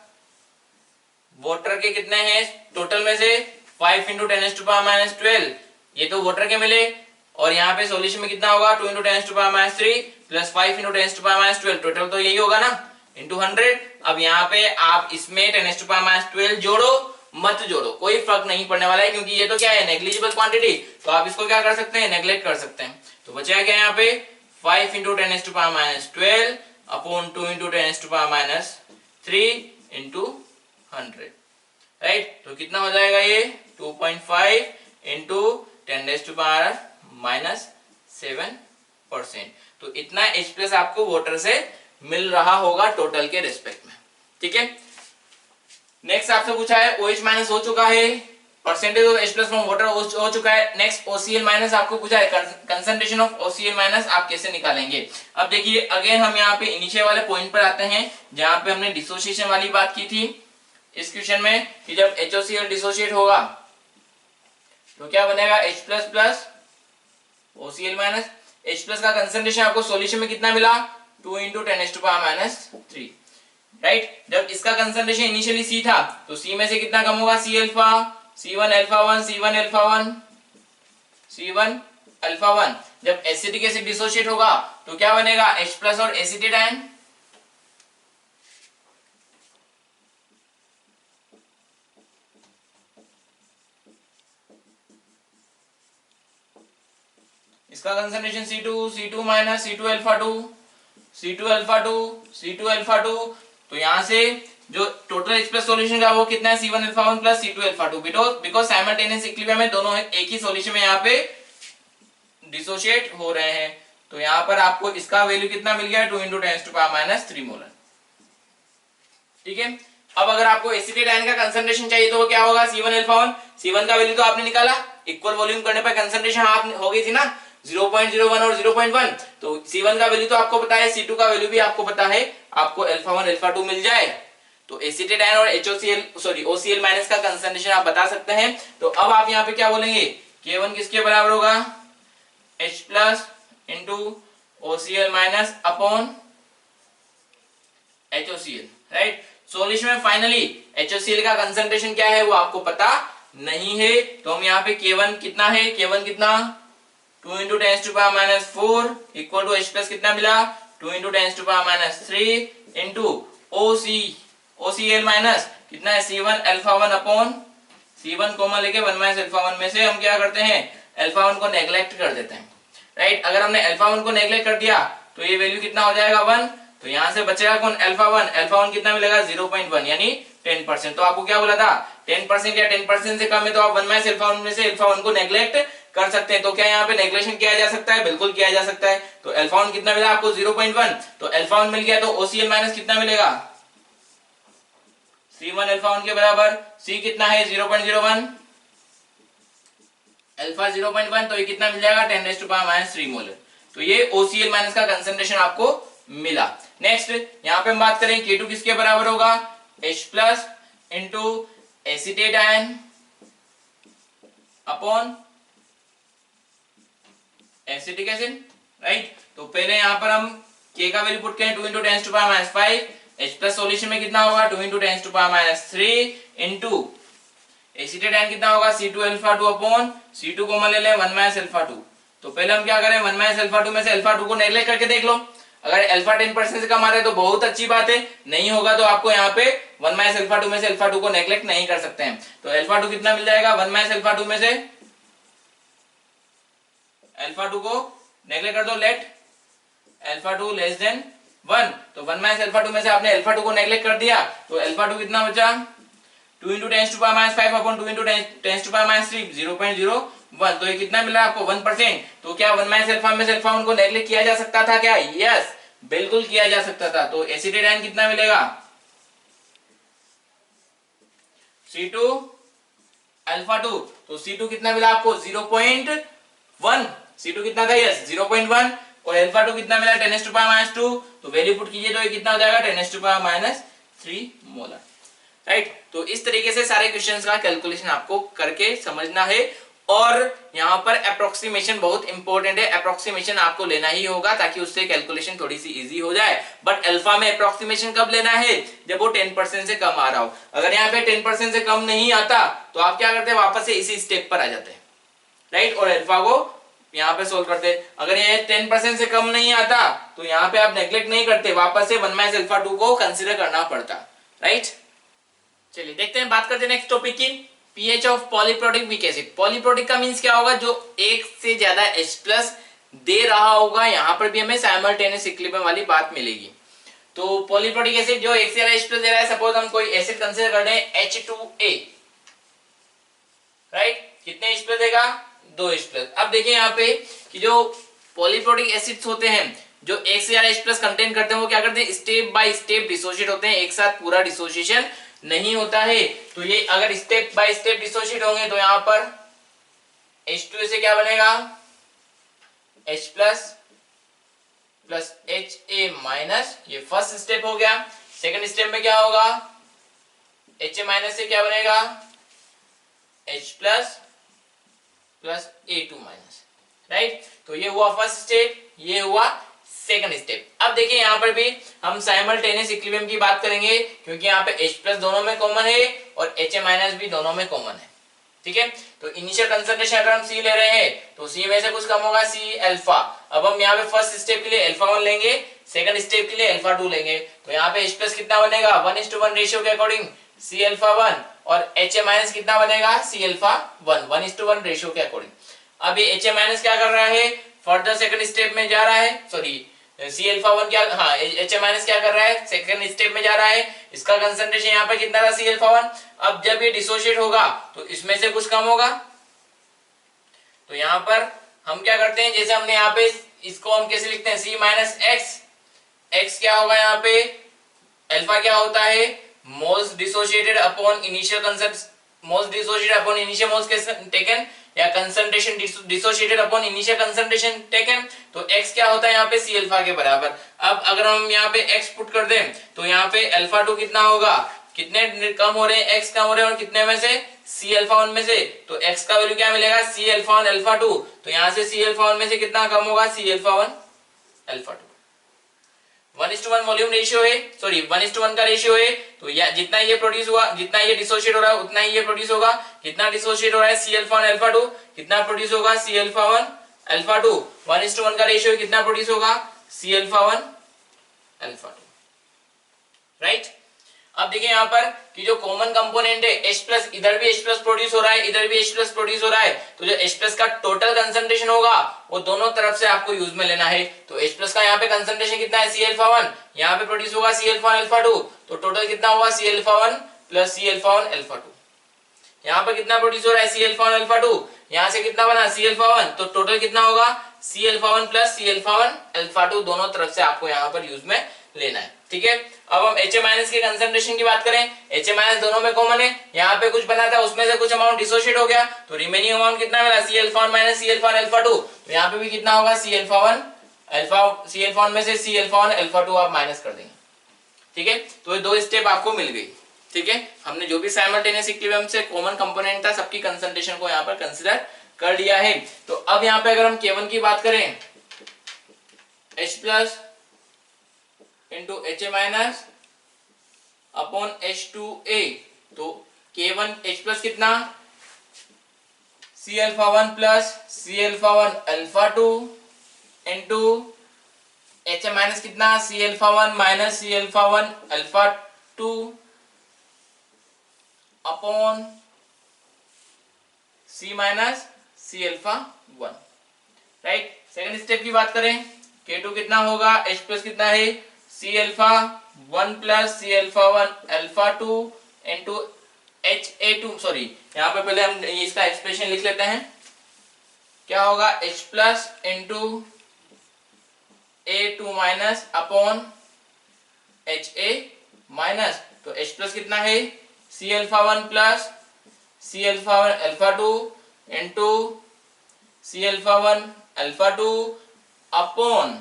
water के कितने हैं टोटल में से 5 into 10 to power minus 12, ये तो वाटर के मिले, और यहाँ पे सॉल्यूशन में कितना होगा 2 into 10 to power minus 3 plus 5 into 10 to power minus 12, total तो यही होगा ना into 100। अब यहाँ पे आप इसमें 10 to power minus 12 जोड़ो मत जोड़ो कोई फर्क नहीं पड़ने वाला है, क्योंकि ये तो क्या है नेग्लिजिबल क्वांटिटी, तो आप इसको क्या कर सकते हैं नेग्लेक्ट कर सकते हैं। तो बचा क्या यहाँ पे 5 into 10 to power minus 12 upon 2 into 10 to power minus 3 into 100, right. तो कितना हो जाएगा ये 2.5 into 10 to power minus 7%। तो इतना H प्लस आपको वाटर से मिल रहा होगा टोटल के रेस्पेक्ट में, ठीक है। नेक्स्ट आपसे पूछा है OH माइनस हो चुका है, percentage of H plus from water हो चुका है। नेक्स्ट OCl माइनस आपको पूछा है, कंसंट्रेशन ऑफ OCl माइनस आप कैसे निकालेंगे। अब देखिए अगेन हम यहाँ पे इनिशियल वाले पॉइंट पर आते हैं जहां पे हमने डिसोसिएशन वाली बात की थी इस क्वेश्चन में, कि जब HOCl डिसोसिएट होगा तो क्या बनेगा H plus plus OCl minus. H plus का कंसंट्रेशन आपको सॉल्यूशन में कितना मिला 2 into 10 to power minus 3, right. जब इसका कंसंट्रेशन इनिशियली C था तो C में से कितना कम होगा C alpha, C1 alpha 1, C1 alpha 1, C1 alpha 1। जब एसिटिक एसिड डिसोशिएट होगा तो क्या बनेगा H प्लस और एसिटेट आयन, इसका concentration C2 minus C2 alpha 2, C2 alpha 2, C2 alpha 2। तो यहां से जो टोटल H प्लस सॉल्यूशन का वो कितना है C1 alpha 1 plus C2 alpha 2, because simultaneous equilibrium में दोनों एक ही सॉल्यूशन में यहाँ पे डिसोशिएट हो रहे हैं। तो यहाँ पर आपको इसका वैल्यू कितना मिल गया 2 × 10⁻³ मोलर। ठीक है, अब अगर आपको एसिटेट आयन का कंसंट्रेशन चाहिए तो वो क्या होगा C1 अल्फा 1, C1 का वैल्यू तो आपने निकाला, इक्वल वॉल्यूम करने पर कंसंट्रेशन हाफ हो गई थी ना 0.01 और 0.1। तो C1 का वैल्यू तो आपको पता है, C2 का वैल्यू भी आपको पता है, आपको अल्फा 1 अल्फा 2 मिल जाए तो एसिटेट आयन और OCl माइनस का कंसंट्रेशन आप बता सकते हैं। तो अब आप यहाँ पे क्या बोलेंगे, K1 किसके बराबर होगा H plus into OCl minus upon HOCl, right. Solution में फाइनली HOCl का कंसंट्रेशन क्या है वो आपको पता नहीं है, तो हम यहाँ पे K1 कितना है, K1 कितना 2 × 10⁻⁴ इक्वल टू H प्लस कितना मिला 2 × 10⁻³ इंटू OCl माइनस कितना है C1 alpha 1 upon C1 common लेके 1 माइनस अल्फा 1 में से हम क्या करते हैं अल्फा 1 को नेग्लेक्ट कर देते हैं, राइट। अगर हमने अल्फा 1 को नेग्लेक्ट कर दिया तो ये वैल्यू कितना हो जाएगा 1, तो यहां से बचेगा कौन अल्फा 1, अल्फा 1 कितना मिलेगा 0.1 यानी 10%। तो आपको क्या बोला था 10% या 10% से कम है तो आप 1 माइनस अल्फा 1 में से अल्फा 1 को नेग्लेक्ट कर सकते हैं। तो क्या यहाँ पे नेग्लेक्शन किया जा सकता है, बिल्कुल किया जा सकता है। तो अल्फा 1 कितना मिला आपको 0.1, तो अल्फा 1 मिल गया तो OCl माइनस कितना मिलेगा C1 अल्फा 1 के बराबर, C कितना है 0.01 अल्फा 0.1, तो ये कितना मिल जाएगा 10⁻³ मोलर। तो ये OCl माइनस का कंसंट्रेशन आपको मिला। नेक्स्ट यहाँ पे हम बात करें K2 किसके बराबर होगा H plus into acetate ion upon acetic acid, right. तो पहले यहाँ पर हम K का वैल्यू पुट करें 2 × 10⁻⁵, H प्लस सॉल्यूशन में कितना होगा 2 × 10⁻³ इंटू एसिटेट आयन कितना होगा C2 alpha 2 upon C2 common ले लें 1 माइनस अल्फा 2। तो पहले हम क्या करें 1 माइनस अल्फा 2 में से अल्फा 2 को नेग्लेक्ट करके देख लो, अगर अल्फा 10% से कम आ रहा है तो बहुत अच्छी बात है, नहीं होगा तो आपको यहाँ पे 1 माइनस अल्फा 2 में से अल्फा 2 को नेग्लेक्ट नहीं कर सकते हैं। तो अल्फा 2 कितना मिल जाएगा 1 माइनस अल्फा 2 में से अल्फा 2 को नेग्लेक्ट कर दो, लेट अल्फा 2 लेस देन 1। तो 1 माइनस अल्फा 2 में से आपने अल्फा 2 को नेग्लेक्ट कर दिया तो अल्फा 2 कितना बचा 2 × 10⁻⁵ अपॉन 2 × 10⁻³ 0.01। तो ये कितना मिला आपको 1%। तो क्या 1 माइनस अल्फा में से अल्फा 1 को नेग्लेक्ट किया जा सकता था क्या, यस बिल्कुल किया जा सकता था। तो एसिटेट आयन कितना मिलेगा C2 अल्फा 2, तो C2 कितना मिला आपको 0.1, C2 कितना था यस 0.1 और अल्फा 2 कितना मिला 10⁻²। तो वैल्यू पुट कीजिए तो ये कितना हो जाएगा 10⁻³ मोलर, राइट। तो इस तरीके से सारे क्वेश्चंस का कैलकुलेशन आपको करके समझना है और यहाँ पर अप्रोक्सीमेशन बहुत इंपॉर्टेंट है, अप्रोक्सीमेशन आपको लेना ही होगा ताकि उससे कैलकुलेशन थोड़ी सी इजी हो जाए। बट अल्फा में अप्रोक्सीमेशन कब लेना है जब वो 10% से कम आ रहा हो। अगर यहाँ पे 10% से कम नहीं आता तो आप क्या करते हैं वापस से इसी स्टेप पर आ जाते हैं, राइट, और अल्फा को यहाँ पे सोल्व करते हैं। अगर ये 10% से कम नहीं आता तो यहाँ पे आप नेग्लेक्ट नहीं करते, वापस से 1 माइनस अल्फा 2 को कंसिडर करना पड़ता, राइट। चलिए देखते हैं, बात करते हैं नेक्स्ट टॉपिक की, pH of polyprotic weak acid. Polyprotic का मींस क्या होगा, जो एक से ज्यादा H प्लस दे रहा होगा। यहाँ पर भी हमें साइमल्टेनियस इक्विलिब्रियम वाली बात मिलेगी। तो पॉलीप्रोटिक एसिड जो एक से ज्यादा H प्लस दे रहा है, सपोज हम कोई एसिड कंसीडर कर रहे हैं H2A, राइट, कितने H प्लस देगा 2 H प्लस। अब देखिए यहाँ पे कि जो पॉलीप्रोटिक एसिड्स होते हैं जो एक से ज्यादा H प्लस कंटेन करते हैं वो क्या करते हैं स्टेप बाय स्टेप डिसोशिएट होते हैं, एक साथ पूरा डिसोसिएशन नहीं होता है। तो ये अगर स्टेप बाय स्टेप डिसोशिएट होंगे तो यहाँ पर H2 से क्या बनेगा H plus plus HA minus, ये फर्स्ट स्टेप हो गया। सेकंड स्टेप में क्या होगा HA माइनस से क्या बनेगा H plus plus A2 minus, right. तो ये हुआ फर्स्ट स्टेप, ये हुआ सेकंड स्टेप। अब देखिए यहाँ पर भी हम साइमल्टेनियस इक्विलिब्रियम की बात करेंगे क्योंकि यहाँ पे H प्लस दोनों में कॉमन है और HA माइनस भी दोनों में कॉमन है, ठीक है। तो इनिशियल कंसंट्रेशन अगर हम C ले रहे हैं तो C में से कुछ कम होगा C अल्फा। अब हम यहाँ पे फर्स्ट स्टेप के लिए अल्फा 1 लेंगे, सेकंड स्टेप के लिए अल्फा 2 लेंगे। तो यहाँ पे H प्लस कितना बनेगा 1:1 रेशियो के अकॉर्डिंग C अल्फा 1 और HA माइनस कितना बनेगा C अल्फा 1 1:1 रेशियो के अकॉर्डिंग। अब ये HA माइनस क्या कर रहा है फर्दर सेकंड स्टेप में जा रहा है, सॉरी सी अल्फा वन क्या, हाँ एच माइनस क्या कर रहा है, सेकंड स्टेप में जा रहा है, इसका कंसंट्रेशन यहाँ पे कितना था सी अल्फा वन। अब जब ये डिसोशिएट होगा तो इसमें से कुछ कम होगा, तो यहाँ पर हम क्या करते हैं, जैसे हमने यहाँ पे इसको हम कैसे लिखते हैं, सी माइनस एक्स, एक्स क्या होगा यहाँ पे, अल्फा क्या होता है, moles dissociated upon initial concentration, moles dissociated upon initial moles taken, या concentration dissociated upon initial concentration taken. तो x क्या होता है यहाँ पे सी अल्फा के बराबर। अब अगर हम यहाँ पे x पुट कर दें तो यहाँ पे अल्फा टू कितना होगा, कितने कम हो रहे हैं, x कम हो रहे हैं, और कितने में से, सी अल्फा वन में से, तो x का वैल्यू क्या मिलेगा, C alpha one alpha two, तो यहाँ से सी अल्फा वन में से कितना कम होगा, C alpha one alpha two. 1:1 volume ratio है, सॉरी 1:1 का रेशियो है, तो जितना ये प्रोड्यूस हुआ, जितना ये डिसोशिएट हो रहा है उतना ही ये प्रोड्यूस होगा, कितना डिसोशिएट हो रहा है C alpha one alpha two, कितना प्रोड्यूस होगा C alpha one alpha two, 1:1 का रेशियो कितना प्रोड्यूस होगा C alpha one alpha two, right. अब देखिए यहाँ पर कि जो कॉमन कंपोनेंट है H प्लस, इधर भी H प्लस प्रोड्यूस हो रहा है, इधर भी H प्लस प्रोड्यूस हो रहा है, तो जो H प्लस का टोटल कंसंट्रेशन होगा वो दोनों तरफ से आपको यूज में लेना है। तो H प्लस का यहाँ पे कंसंट्रेशन कितना है, सी अल्फा वन, यहाँ पे प्रोड्यूस होगा C alpha one alpha two, तो टोटल कितना होगा C alpha one plus C alpha one alpha two. यहाँ पर कितना प्रोड्यूस हो रहा है C alpha one alpha two, यहाँ से कितना बना सी अल्फा वन, तो टोटल कितना होगा C alpha one plus C alpha one alpha two, दोनों तरफ से आपको यहाँ पर यूज में लेना है, ठीक है। अब हम एच माइनस के कंसंट्रेशन की बात करें, एच माइनस दोनों में कॉमन है, यहाँ पे कुछ बना था उसमें से कुछ अमाउंट डिसोशिएट हो गया, तो रिमेनिंग अमाउंट कितना मिला C alpha one minus C alpha one alpha two, तो यहाँ पे भी कितना होगा C alpha one alpha, C alpha one में से C alpha one alpha two आप माइनस कर देंगे, ठीक है। तो ये दो स्टेप आपको मिल गई, ठीक है। हमने जो भी साइमल्टेनियस इक्विलिब्रियम से कॉमन कंपोनेंट था सबकी कंसंट्रेशन को यहाँ पर कंसीडर कर लिया है। तो अब यहाँ पे अगर हम K1 की बात करें, H plus into H A minus upon H2A, तो K1 H प्लस कितना C alpha one plus C alpha one alpha two into H A minus कितना C alpha one minus C alpha one alpha two upon C minus C alpha one, right. Second step की बात करें, K2 कितना होगा, H plus कितना है C alpha one plus C alpha one alpha two into HA2, sorry यहाँ पे पहले हम इसका एक्सप्रेशन लिख लेते हैं, क्या होगा H plus into A2 minus upon HA minus, तो H प्लस कितना है C alpha one plus C alpha one alpha two into C alpha one alpha two upon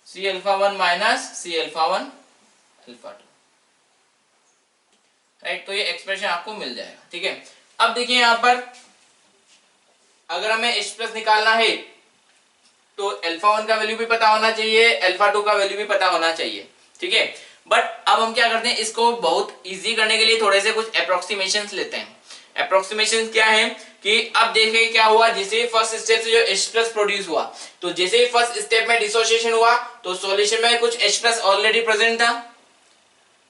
C alpha one minus C alpha one alpha two, right. तो ये expression आपको मिल जाएगा, ठीक है। अब देखिए यहाँ पर अगर हमें H प्लस निकालना है तो अल्फा वन का वैल्यू भी पता होना चाहिए, अल्फा टू का वैल्यू भी पता होना चाहिए, ठीक है। बट अब हम क्या करते हैं, इसको बहुत इजी करने के लिए थोड़े से कुछ अप्रोक्सीमेशंस लेते हैं। अप्रोक्सीमेशन क्या है कि अब देखिए क्या हुआ, जैसे फर्स्ट स्टेप से जो H प्लस प्रोड्यूस हुआ, तो जैसे ही फर्स्ट स्टेप में डिसोसिएशन हुआ तो सॉल्यूशन में कुछ H प्लस ऑलरेडी प्रेजेंट था।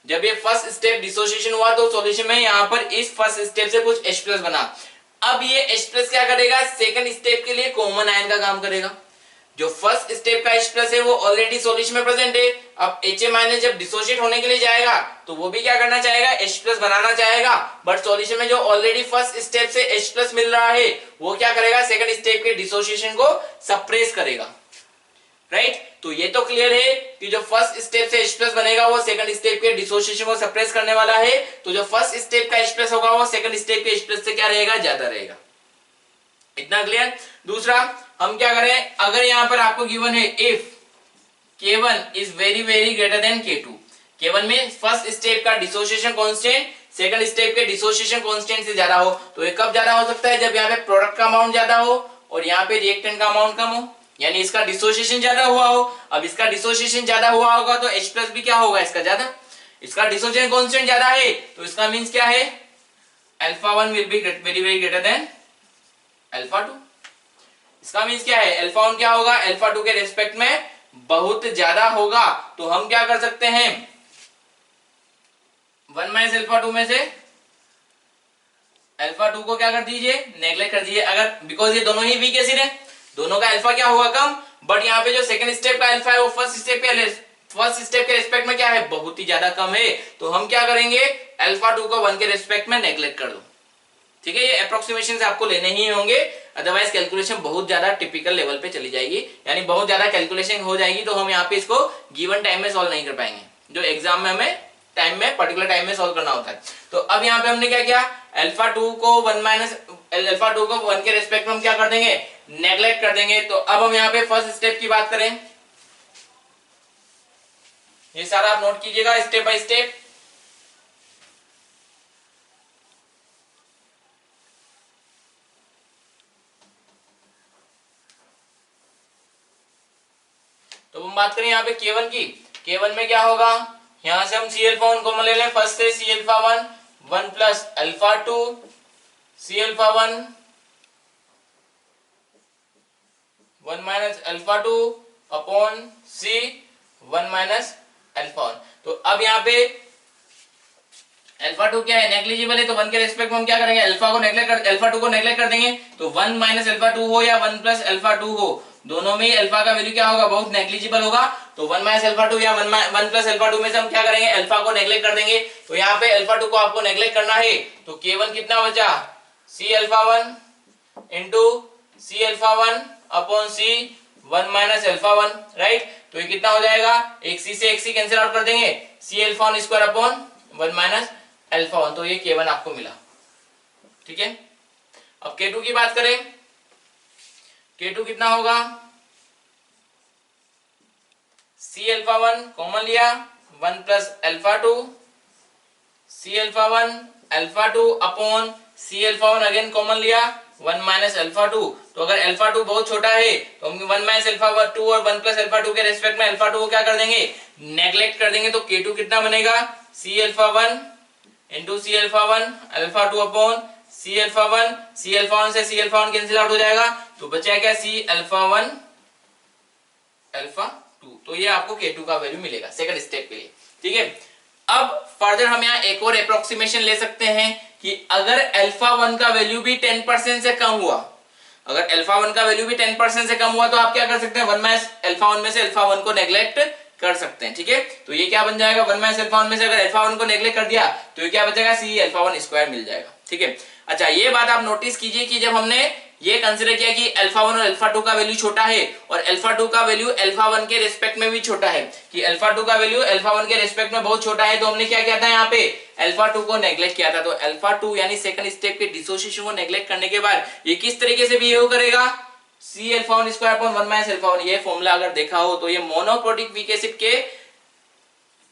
जब ये फर्स्ट स्टेप डिसोसिएशन हुआ तो सॉल्यूशन में यहाँ पर इस फर्स्ट स्टेप से कुछ H प्लस बना। अब ये H प्लस क्या करेगा, सेकंड स्टेप के लिए कॉमन आयन का काम करेगा। जो फर्स्ट स्टेप का H प्लस है वो ऑलरेडी सॉल्यूशन में प्रेजेंट है। अब HA माइनस जब डिसोशिएट होने के लिए जाएगा तो वो भी क्या करना चाहेगा, H प्लस बनाना चाहेगा, बट सॉल्यूशन में जो ऑलरेडी फर्स्ट स्टेप से H प्लस मिल रहा है वो क्या करेगा, सेकंड स्टेप के डिसोसिएशन को सप्रेस करेगा, राइट। तो ये तो क्लियर है कि जो फर्स्ट स्टेप से H प्लस बनेगा वो सेकंड स्टेप के डिसोसिएशन को सप्रेस करने वाला है। तो जो फर्स्ट स्टेप का H प्लस होगा वो सेकंड स्टेप के H प्लस से क्या रहेगा, ज्यादा रहेगा। इतना क्लियर। दूसरा हम क्या करें, अगर यहां पर आपको गिवन है if K1 is very very greater than K2, K1 में फर्स्ट स्टेप का डिसोसिएशन कांस्टेंट सेकंड स्टेप के डिसोसिएशन कांस्टेंट से ज्यादा हो, तो ये कब ज्यादा हो सकता है, जब यहाँ पे प्रोडक्ट का अमाउंट ज्यादा हो और यहाँ पे रिएक्टेंट का अमाउंट कम हो, यानी इसका डिसोसिएशन ज्यादा हुआ हो। अब इसका डिसोसिएशन ज्यादा हुआ होगा तो H प्लस भी क्या होगा, इसका ज्यादा, इसका डिसोसिएशन कांस्टेंट ज्यादा है तो इसका मींस क्या है, alpha one will be very very greater than alpha two. इसका मींस क्या है, अल्फा वन क्या होगा, अल्फा टू के रिस्पेक्ट में बहुत ज्यादा होगा। तो हम क्या कर सकते हैं, वन माइनस अल्फा टू में से अल्फा टू को क्या कर दीजिए, नेग्लेक्ट कर दीजिए। अगर बिकॉज ये दोनों ही वीक एसिड है दोनों का अल्फा क्या होगा, कम, बट यहाँ पे जो सेकंड स्टेप का अल्फा है वो फर्स्ट स्टेप के रिस्पेक्ट में क्या है, बहुत ही ज्यादा कम है। तो हम क्या करेंगे, अल्फा 2 को 1 के रिस्पेक्ट में नेग्लेक्ट कर दो। ठीक है, ये अप्रोक्सीमेशन से आपको लेने ही होंगे, अदरवाइज कैलकुलेशन बहुत ज्यादा टिपिकल लेवल पे चली जाएगी, यानी बहुत ज्यादा कैलकुलेशन हो जाएगी, तो हम यहाँ पे इसको गिवन टाइम में सॉल्व नहीं कर पाएंगे, जो एग्जाम में हमें पर्टिकुलर टाइम में सॉल्व करना होता है। तो अब यहाँ पे हमने क्या किया, अल्फा 2 को 1 के रिस्पेक्ट में हम क्या कर देंगे, नेग्लेक्ट कर देंगे। तो अब हम यहाँ पे फर्स्ट स्टेप की बात करें, ये सारा आप नोट कीजिएगा स्टेप बाय स्टेप। तो हम बात करें यहाँ पे K1 की, K1 में क्या होगा, यहां से हम C अल्फा 1 कॉमन ले लें, फर्स्ट से C alpha 1 plus alpha 2 C alpha 1 minus alpha 2 upon C 1 minus alpha 1। तो अब यहाँ पे अल्फा 2 क्या है, नेग्लिजिबल है, तो 1 के रिस्पेक्ट में हम क्या करेंगे, अल्फा 2 को नेग्लेक्ट कर देंगे। तो 1 माइनस अल्फा 2 हो या 1 प्लस अल्फा 2 हो, दोनों में अल्फा का वैल्यू क्या होगा, बहुत नेग्लिजिबल होगा। तो 1 माइनस अल्फा 2 या 1 प्लस अल्फा 2 में से हम क्या करेंगे, अल्फा को नेग्लेक्ट कर देंगे। तो यहाँ पे अल्फा 2 को आपको नेग्लेक्ट करना है, तो K1 कितना बचा, C alpha 1 into C alpha 1 upon C 1 minus alpha 1, right. तो ये कितना हो जाएगा, एक C से एक C कैंसिल आउट कर देंगे, C alpha 1 square upon 1 minus alpha 1, तो ये K1 आपको मिला। ठीक है, अब K2 की बात करें, K2 कितना होगा, C अल्फा 1 कॉमन लिया, 1 plus alpha 2 C alpha 1 alpha 2 upon C alpha 1 again common लिया, 1 माइनस अल्फा 2। तो अगर अल्फा 2 बहुत छोटा है तो हम 1 माइनस अल्फा 2 और 1 प्लस अल्फा 2 के रिस्पेक्ट में अल्फा 2 को क्या कर देंगे, नेग्लेक्ट कर देंगे। तो K2 कितना बनेगा, C alpha 1 into C alpha 1 alpha 2 upon C alpha 1, C alpha 1 से C अल्फा 1 कैंसिल आउट हो जाएगा, तो बचा क्या, C अल्फा 1 अल्फा 2। तो ये आपको K2 का वैल्यू मिलेगा सेकंड स्टेप के लिए। ठीक है, अब फर्दर हम यहाँ एक और अप्रोक्सीमेशन ले सकते हैं कि अगर अल्फा 1 का वैल्यू भी 10% से कम हुआ, अगर अल्फा 1 का वैल्यू भी 10% से कम हुआ, तो आप क्या कर सकते हैं, 1 माइनस अल्फा 1 में से अल्फा 1 को नेग्लेक्ट कर सकते हैं। ठीक है, तो ये क्या बन जाएगा, 1 माइनस अल्फा 1 में से अगर अल्फा 1 को नेग्लेक्ट कर दिया तो ये क्या बचेगा, C अल्फा 1 स्क्वायर मिल जाएगा। ठीक है, अच्छा ये बात आप नोटिस कीजिए कि जब हमने ये कंसीडर किया कि अल्फा 1 और अल्फा 2 का वैल्यू छोटा है और अल्फा 2 का वैल्यू अल्फा 1 के रिस्पेक्ट में भी छोटा है, कि अल्फा 2 का वैल्यू अल्फा 1 के रिस्पेक्ट में बहुत छोटा है, तो हमने क्या किया था, यहाँ पे अल्फा 2 को नेग्लेक्ट किया था। तो अल्फा 2 यानी सेकंड स्टेप के डिसोसिएशन को नेग्लेक्ट करने के बाद ये किस तरीके से बिहेव करेगा, C alpha 1 square upon 1 minus alpha 1। ये फॉर्मूला अगर देखा हो तो ये मोनोप्रोटिक वीक एसिड के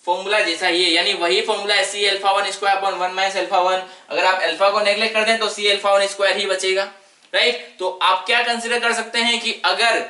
फॉर्मूला जैसा ही है, यानी वही फॉर्मूला है, C alpha 1 square upon 1 minus alpha 1। अगर आप अल्फा को नेग्लेक्ट कर दें तो C अल्फा 1 स्क्वायर ही बचेगा, राइट। तो आप क्या कंसीडर कर सकते हैं कि अगर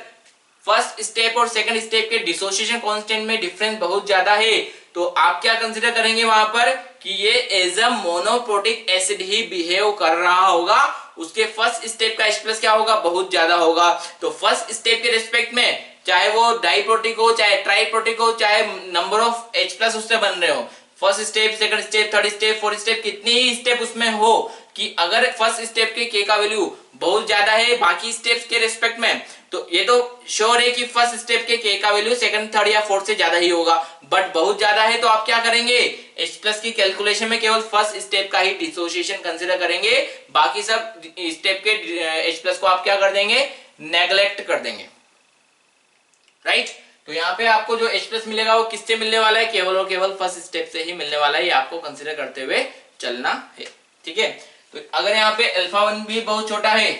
फर्स्ट स्टेप और सेकंड स्टेप के डिसोसिएशन कांस्टेंट में डिफरेंस बहुत ज्यादा है, तो आप क्या कंसीडर करेंगे वहां पर कि ये एज अ मोनोप्रोटिक एसिड ही बिहेव कर रहा होगा, उसके फर्स्ट स्टेप का H+ क्या होगा, बहुत ज्यादा होगा। तो फर्स्ट स्टेप के रिस्पेक्ट में चाहे वो डाइप्रोटिक हो, चाहे ट्राइप्रोटिक हो, चाहे नंबर ऑफ H+ उससे बन रहे हो, first step, second step, third step, fourth step, कितनी ही स्टेप उसमें हो, कि अगर फर्स्ट स्टेप के K का वैल्यू बहुत ज्यादा है बाकी स्टेप्स के रिस्पेक्ट में, तो ये तो श्योर है कि फर्स्ट स्टेप के K का वैल्यू सेकंड, थर्ड या फोर्थ से ज्यादा ही होगा। बट बहुत ज्यादा है तो आप क्या करेंगे, H+ की कैलकुलेशन में केवल फर्स्ट स्टेप का ही डिसोसिएशन कंसीडर करेंगे, बाकी सब स्टेप के H+ को आप क्या कर देंगे, नेग्लेक्ट कर देंगे, राइट। तो यहाँ पे आपको जो H+ मिलेगा वो किससे मिलने वाला है, केवल और केवल फर्स्ट स्टेप से ही मिलने वाला है, ये आपको कंसीडर करते हुए चलना है। ठीक है, तो अगर यहाँ पे अल्फा 1 भी बहुत छोटा है,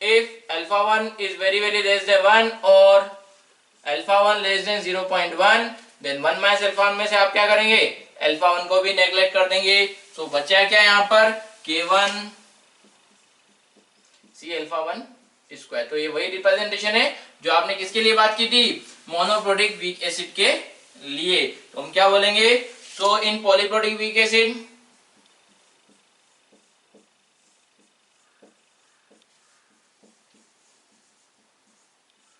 if alpha 1 is very less than 1 और alpha 1 less than 0.1, then 1 minus alpha 1 में से आप क्या करेंगे, अल्फा 1 को भी नेग्लेक्ट कर देंगे। तो बचा क्या यहाँ पर, K1 C अल्फा 1 स्क्वायर। तो ये वही रिप्रेजेंटेशन है जो आपने किसके लिए बात की थी, मोनोप्रोटिक वीक एसिड के लिए। तो हम क्या बोलेंगे, so in polyprotic weak acid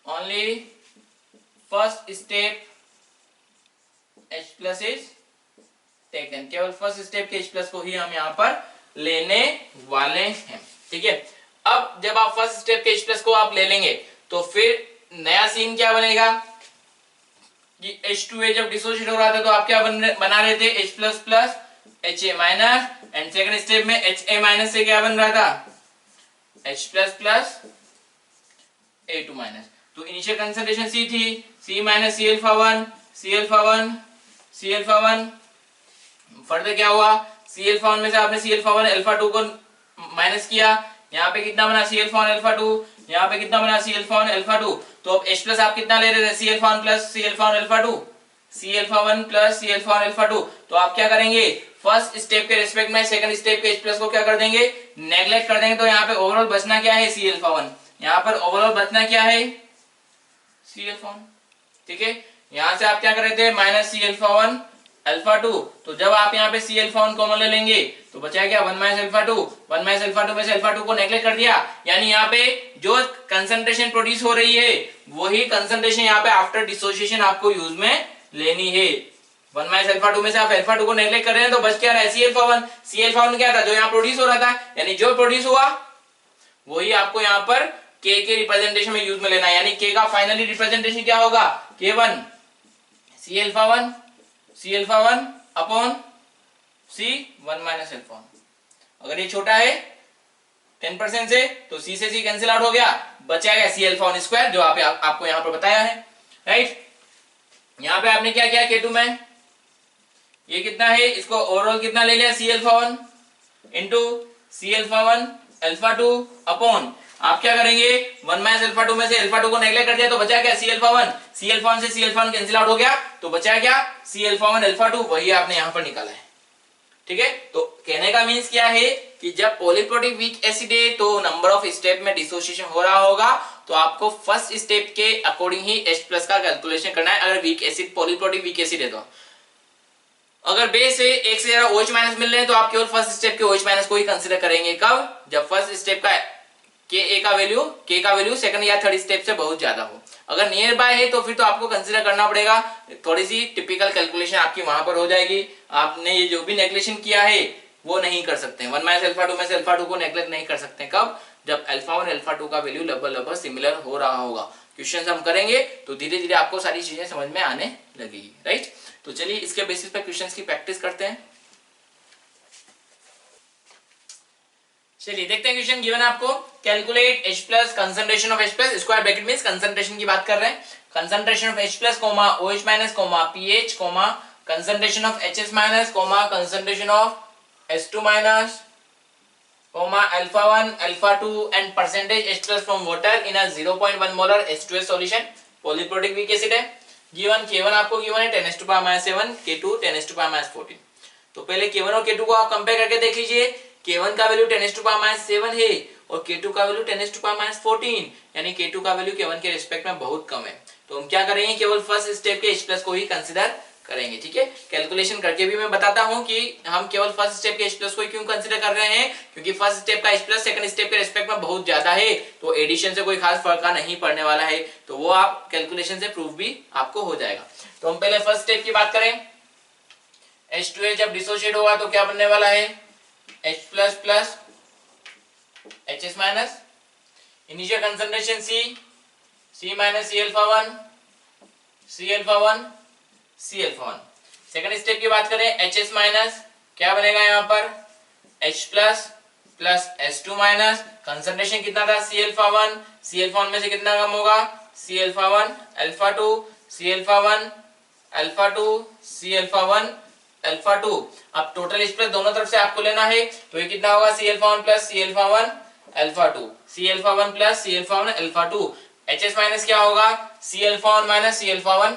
only first step H+ is taken, केवल फर्स्ट स्टेप के H+ को ही हम यहाँ पर लेने वाले हैं। ठीक है, अब जब आप फर्स्ट स्टेप के H+ को आप ले लेंगे तो फिर नया सीन क्या बनेगा कि H2A जब डिसोसिएट हो रहा था तो आप क्या बना रहे थे H++ HA- and second step में HA- से क्या बन रहा था H++ A2-। तो इनिशियल कंसंट्रेशन C थी, C- C-Cl1 फर्दर क्या हुआ Cl1 में से आपने Cl1 अल्फा 2 को माइनस किया, यहाँ पे कितना बना Cl1 अल्फा 2, यहाँ पे कितना बना Cl1 अल्फा 2। तो अब H+ आप कितना ले रहे थे Cl1 plus Cl1 alpha 2, Cl1 plus Cl1 alpha 2। तो आप क्या करेंगे फर्स्ट स्टेप के रिस्पेक्ट में सेकंड स्टेप के H+ को क्या कर देंगे नेग्लेक्ट कर देंगे। तो यहाँ पे ओवरऑल बचना क्या है Cl1, यहाँ पर ओवरऑल बचना क्या है Cl1। ठीक है, यहाँ से आप क्या कर रहे थे माइनस Cl1 अल्फा 2। तो जब आप यहाँ पे Cl1 कॉमन ले लेंगे तो बचा क्या 1 माइनस अल्फा 2, 1 माइनस अल्फा 2 में से अल्फा 2 को नेग्लेक्ट कर दिया, यानी यहाँ पे जो कंसंट्रेशन प्रोड्यूस हो रही है वही कंसंट्रेशन यहाँ पे आफ्टर डिसोसिएशन आपको यूज में लेनी है। 1 माइनस अल्फा 2 में से आप अल्फा 2 को नेग्लेक्ट कर रहे हैं तो बच क्या रहा है Cl1। Cl1 क्या था जो यहाँ प्रोड्यूस हो रहा था, यानी जो प्रोड्यूस हुआ वही आपको यहाँ पर K के रिप्रेजेंटेशन में यूज में लेना है, यानी K का फाइनली रिप्रेजेंटेशन क्या होगा K1 Cl1 upon C1 minus alpha. अगर ये छोटा है 10% से तो C से C कैंसिल आउट हो गया, बचाएगा Cl1 स्क्वायर जो आपको यहाँ पर बताया है। राइट, यहाँ पे आपने क्या किया K2 में ये कितना है, इसको ओवरऑल कितना ले लिया Cl1 into Cl1 alpha 2 upon आप क्या करेंगे 1 माइनस अल्फा 2 में से अल्फा 2 को नेग्लेक्ट कर दिया तो बचा क्या Cl1 से Cl1 कैंसिल आउट हो गया तो बचा क्या Cl1 अल्फा 2, वही आपने यहां पर निकाला है। ठीक है, तो कहने का मीन्स क्या है कि जब पॉलीप्रोटिक वीक एसिड है तो नंबर ऑफ स्टेप में डिसोसिएशन हो रहा होगा तो आपको फर्स्ट स्टेप के अकॉर्डिंग ही H+ का कैलकुलेशन करना है। अगर weak acid polyprotic weak acid है तो अगर बेस से एक से ज्यादा OH- मिल रहे हैं तो आप केवल फर्स्ट स्टेप के OH- को ही कंसीडर करेंगे। कब, जब फर्स्ट स्टेप का K का वैल्यू सेकंड या थर्ड स्टेप से बहुत ज्यादा हो। अगर नियर बाय है तो फिर तो आपको कंसीडर करना पड़ेगा, थोड़ी सी टिपिकल कैलकुलेशन आपकी वहां पर हो जाएगी। आपने ये जो भी नेग्लेक्शन किया है वो नहीं कर सकते, 1 माइनस अल्फा 2 में से अल्फा 2 को नेग्लेक्ट नहीं कर सकते। कब, जब अल्फा 1 अल्फा 2 का वैल्यू लगभग सिमिलर हो रहा होगा। क्वेश्चन हम करेंगे तो धीरे धीरे आपको सारी चीजें समझ में आने लगेगी। राइट, तो चलिए इसके बेसिस पर क्वेश्चंस की प्रैक्टिस करते हैं। चलिए देखते हैं क्वेश्चन गिवन आपको, calculate H+ concentration of H+ square bracket means concentration की बात कर रहे हैं। Concentration of H+ comma OH- pH comma concentration of HS- comma concentration of S2- comma alpha 1 alpha 2 and percentage H+ from water in a 0.1 molar H2S solution. Polyprotic weak acid है। Given K1 आपको given है 10⁻⁷, K2 10⁻14। तो पहले K1 और K2 को आप compare करके देख लीजिए। K1 का वैल्यू 10⁻7 है और K2 का वैल्यू 10⁻14, यानी K2 का वैल्यू K1 के रिस्पेक्ट में बहुत कम है। तो हम क्या करेंगे केवल फर्स्ट स्टेप के H+ को ही कंसीडर करेंगे। ठीक है, कैलकुलेशन करके भी मैं बताता हूं कि हम केवल फर्स्ट स्टेप के H+ को ही क्यों कंसीडर कर रहे हैं, क्योंकि फर्स्ट स्टेप का H+ सेकंड स्टेप के रिस्पेक्ट में बहुत ज्यादा है तो एडिशन से कोई खास फर्क नहीं पड़ने वाला है। तो वो आप कैलकुलेशन से प्रूफ भी आपको हो जाएगा। तो हम पहले फर्स्ट स्टेप की बात करें, H2A जब डिसोशिएट होगा तो क्या बनने वाला है H++ HS-, initial concentration C- Cl1 second step की बात करें HS- क्या बनेगा यहाँ पर H+ प्लस S2-, कंसंट्रेशन कितना था Cl1 में से कितना कम होगा Cl1 alpha 2 Cl1 alpha 2 Cl1 alpha 2। अब टोटल H+ दोनों तरफ से आपको लेना है तो ये कितना होगा Cl1 plus Cl1 alpha 2 Cl1 plus Cl1 alpha 2। HS- क्या होगा Cl1 minus Cl1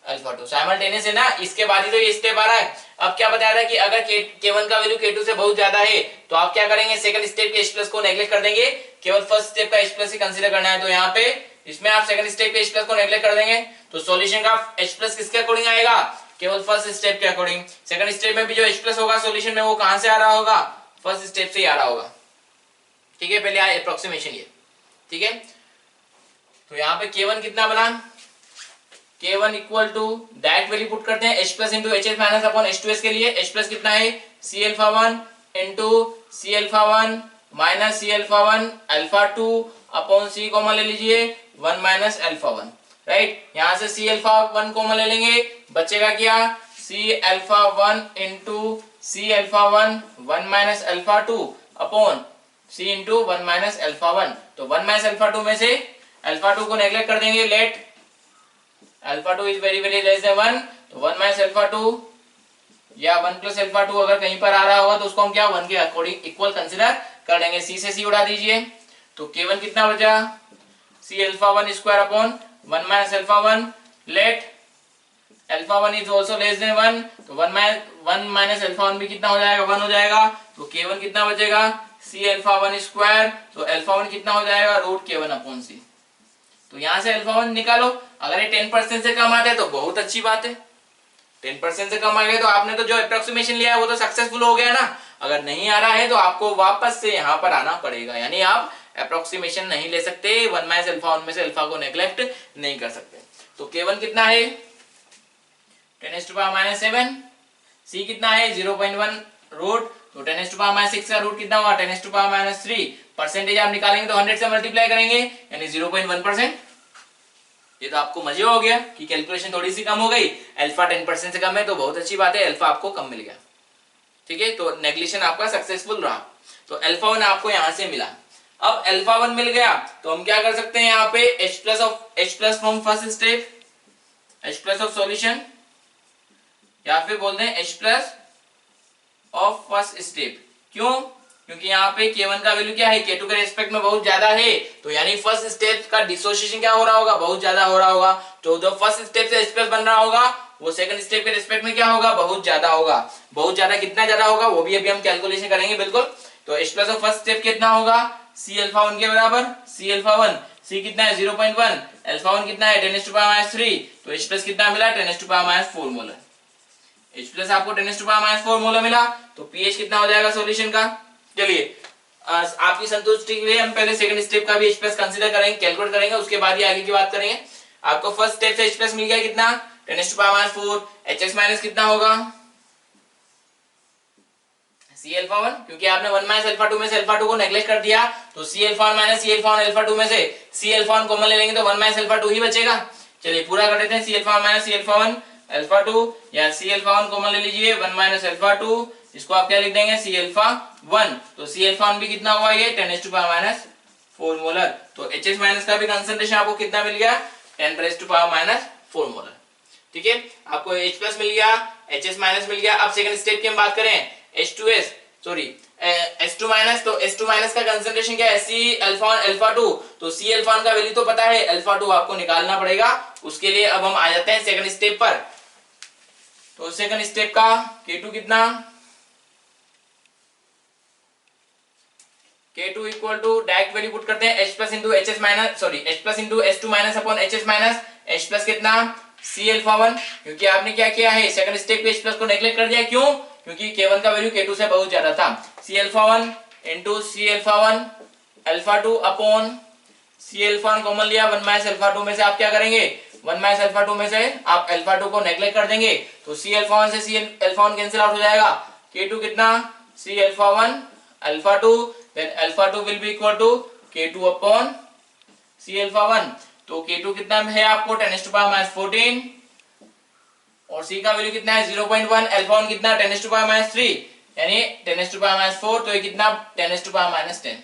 alpha 2। Simultaneous है ना, इसके बाद ही तो ये स्टेप आ रहा है। अब क्या बताया था कि अगर K1 का वैल्यू K2 से बहुत ज्यादा है तो आप क्या करेंगे सेकंड स्टेप के H+ को नेग्लेक्ट कर देंगे, केवल फर्स्ट स्टेप का H+ ही कंसीडर करना है। तो यहाँ पे इसमें आप सेकंड स्टेप के H+ को नेग्लेक्ट कर देंगे तो सॉल्यूशन का H+ किसके अकॉर्डिंग आएगा केवल फर्स्ट स्टेप के अकॉर्डिंग। सेकंड स्टेप में भी जो H+ होगा सॉल्यूशन में वो कहां से आ रहा होगा फर्स्ट स्टेप से ही आ रहा होगा। ठीक है, पहले आए अप्रोक्सीमेशन ये। ठीक है, तो यहाँ पे K1 कितना बना K1 equal to direct value put करते हैं H+ into HS- upon H2S के लिए H+ कितना है Cl1 into C alpha 1 minus C alpha 1 alpha 2 upon C common ले लीजिए 1 माइनस अल्फा 1, राइट। यहां से सी अल्फा 1 कॉमन ले लेंगे, बचेगा क्या C alpha 1 into C alpha 1 1 minus alpha 2 upon C into 1 minus alpha 1। तो 1 माइनस अल्फा 2 में से अल्फा 2 को नेग्लेक्ट कर देंगे, let alpha 2 is very very less than 1, तो 1 माइनस अल्फा 2 या 1 प्लस अल्फा 2 अगर कहीं पर आ रहा होगा तो उसको हम क्या 1 के अकॉर्डिंग इक्वल कंसीडर कर लेंगे। सी से सी उड़ा दीजिए, तो k1 कितना बचा C alpha 1 square upon 1 minus alpha 1, let alpha 1 is also less than 1, तो 1 माइनस अल्फा 1 भी कितना हो जाएगा 1 हो जाएगा, तो k1 कितना बचेगा सी अल्फा 1 स्क्वायर, तो अल्फा 1 कितना हो जाएगा रूट k1 अपॉन सी। तो यहां से अल्फा 1 निकालो, अगर ये 10% से कम आता है तो बहुत अच्छी बात है, 10% से कम आ गया तो आपने तो जो अप्रोक्सीमेशन लिया है वो तो सक्सेसफुल हो गया ना। अगर नहीं आ रहा है तो आपको वापस से यहाँ पर आना पड़ेगा, यानी आप अप्रोक्सीमेशन नहीं ले सकते, 1 माइनस अल्फा 1 में से अल्फा को नेग्लेक्ट नहीं कर सकते। तो k1 कितना है 10⁻⁷, c कितना है 0.1 रूट, तो 10⁻⁶ का रूट कितना हुआ 10⁻3, परसेंटेज आप निकालेंगे तो 100 से मल्टीप्लाई करेंगे यानी 0.1%। ये तो आपको मजे हो गया कि कैलकुलेशन थोड़ी सी कम हो गई, अल्फा 10% से कम है तो बहुत अच्छी बात है, अल्फा आपको कम मिल गया, ठीक है। तो नेग्लेशन आपका सक्सेसफुल रहा, तो अल्फा 1 आपको यहां से मिला। अब अल्फा 1 मिल गया तो हम क्या कर सकते हैं यहाँ पे h plus from first step, h plus of solution, या फिर बोलते हैं h plus of first step. क्यों? क्योंकि यहाँ पे k1 का वैल्यू क्या है k2 के रेस्पेक्ट में बहुत ज्यादा है, तो यानी फर्स्ट स्टेप का डिसोसिएशन क्या हो रहा होगा बहुत ज्यादा हो रहा होगा, तो जो फर्स्ट स्टेप से h प्लस बन रहा होगा वो सेकंड स्टेप के रेस्पेक्ट में क्या होगा बहुत ज्यादा होगा। बहुत ज्यादा कितना ज्यादा होगा वो भी अभी हम कैलकुलेशन करेंगे बिल्कुल। तो h plus of first step कितना होगा c अल्फा 1 के बराबर, c अल्फा 1 c कितना है 0.1, अल्फा 1 कितना है 10⁻⁵, तो h प्लस कितना मिला 10⁻⁴ मोलर। H प्लस आपको 10⁻⁴ मोलर मिला, तो pH कितना हो जाएगा सॉल्यूशन का। चलिए आपकी संतुष्टि के लिए हम पहले सेकंड स्टेप का भी H प्लस कंसीडर करेंगे, कैलकुलेट करेंगे, उसके बाद ही आगे की बात करेंगे। आपको फर्स्ट स्टेप से H प्लस मिल गया कितना 10⁻⁴, HS माइनस कितना होगा C अल्फा 1, क्योंकि आपने 1 माइनस अल्फा 2 में से अल्फा 2 को नेग्लेक्ट कर दिया, तो C alpha 1 minus C alpha 1 alpha 2 में से C अल्फा 1 कॉमन ले लेंगे तो 1 माइनस अल्फा 2 ही बचेगा। चलिए पूरा कर देते हैं, C alpha 1 minus C alpha 1 alpha 2, या C अल्फा 1 कॉमन ले लीजिए 1 माइनस अल्फा 2, इसको आप क्या लिख देंगे C अल्फा 1, तो C अल्फा 1 भी कितना हुआ ये 10⁻⁴ मोलर। तो HS माइनस का भी कंसंट्रेशन आपको कितना मिल गया 10⁻⁴ मोलर, ठीक है। आपको H प्लस मिल गया, HS माइनस मिल गया। अब सेकंड स्टेप की हम बात करें H2S सॉरी H2 माइनस, तो H2 माइनस का कंसंट्रेशन क्या है C अल्फा 1 अल्फा 2, तो C अल्फा 1 का वैल्यू तो पता है, अल्फा 2 आपको निकालना पड़ेगा। उसके लिए अब हम आ जाते हैं सेकंड स्टेप पर। तो सेकंड स्टेप का K2 कितना K2 equal to direct value put करते हैं H plus into HS minus sorry H plus into H2 minus upon HS minus, H plus कितना C अल्फा 1, क्योंकि आपने क्या किया है सेकंड स्टेप पे H प्लस को नेग्लेक्ट कर दिया। क्यों? क्योंकि K1 का वैल्यू K2 से बहुत ज्यादा था। C alpha 1 into C alpha 1 alpha 2 upon C alpha 1 common लिया 1 माइनस अल्फा 2 में से आप क्या करेंगे 1 माइनस अल्फा 2 में से आप अल्फा 2 को नेग्लेक्ट कर देंगे, तो C अल्फा 1 से C अल्फा 1 कैंसिल आउट हो जाएगा। K2 कितना C alpha 1 alpha 2, then alpha 2 will be equal to K2 upon C alpha 1, तो K2 कितना है आपको 10⁻⁴, और C का वैल्यू कितना है 0.1, अल्फा 1 कितना 10⁻⁵, यानी 10⁻⁴, तो ये कितना 10⁻⁻10।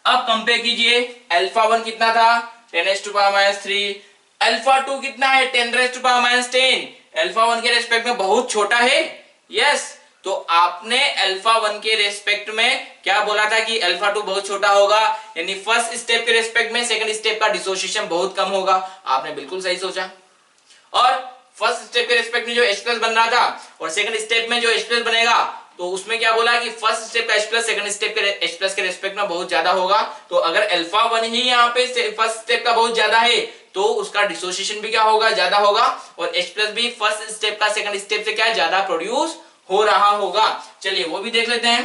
अब कंपेयर कीजिए, अल्फा 1 कितना था 10⁻⁵, अल्फा 2 कितना है 10⁻⁻10, अल्फा 1 के रेस्पेक्ट में बहुत छोटा है। यस, तो आपने अल्फा 1 के रेस्पेक्ट में क्या बोला था कि अल्फा 2 बहुत छोटा होगा, यानी फर्स्ट स्टेप के रेस्पेक्ट में सेकंड स्टेप का डिसोसिएशन बहुत कम होगा। आपने बिल्कुल सही सोचा। और फर्स्ट स्टेप के रेस्पेक्ट में जो H प्लस बन रहा था और सेकंड स्टेप में जो H प्लस बनेगा, तो उसमें क्या बोला कि फर्स्ट स्टेप का H प्लस सेकंड स्टेप के H प्लस के रेस्पेक्ट में बहुत ज्यादा होगा। तो अगर अल्फा 1 ही यहाँ पे फर्स्ट स्टेप का बहुत ज्यादा है तो उसका डिसोसिएशन भी क्या होगा ज्यादा होगा, और H प्लस भी फर्स्ट स्टेप का सेकंड स्टेप से क्या ज्यादा प्रोड्यूस हो रहा होगा। चलिए वो भी देख लेते हैं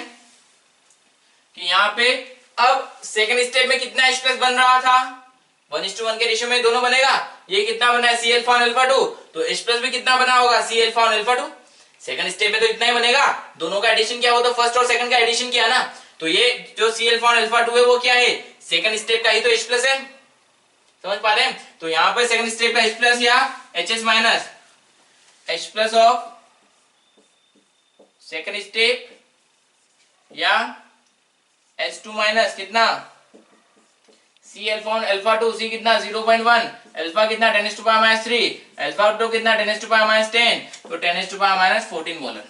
कि यहाँ पे अब सेकंड स्टेप में कितना H प्लस बन रहा था 1:1 के रेशियो में दोनों बनेगा। ये कितना बना है C अल्फा 1 अल्फा 2, तो H प्लस भी कितना बना होगा C alpha 1 alpha 2। Second step में तो इतना ही बनेगा, दोनों का एडिशन क्या हो तो फर्स्ट और सेकंड का एडिशन किया ना, तो ये जो सी अल्फा और अल्फा 2 है वो क्या है, सेकंड स्टेप का ही तो H प्लस है, समझ पा रहे हैं। तो यहाँ पर सेकंड स्टेप का H प्लस या HS minus H plus of second step या H2 माइनस कितना सी अल्फा और अल्फा 2, सी कितना 0.1, अल्फा कितना 10⁻³ अल्फा 2 कितना 10⁻10, तो 10⁻14 मोलर।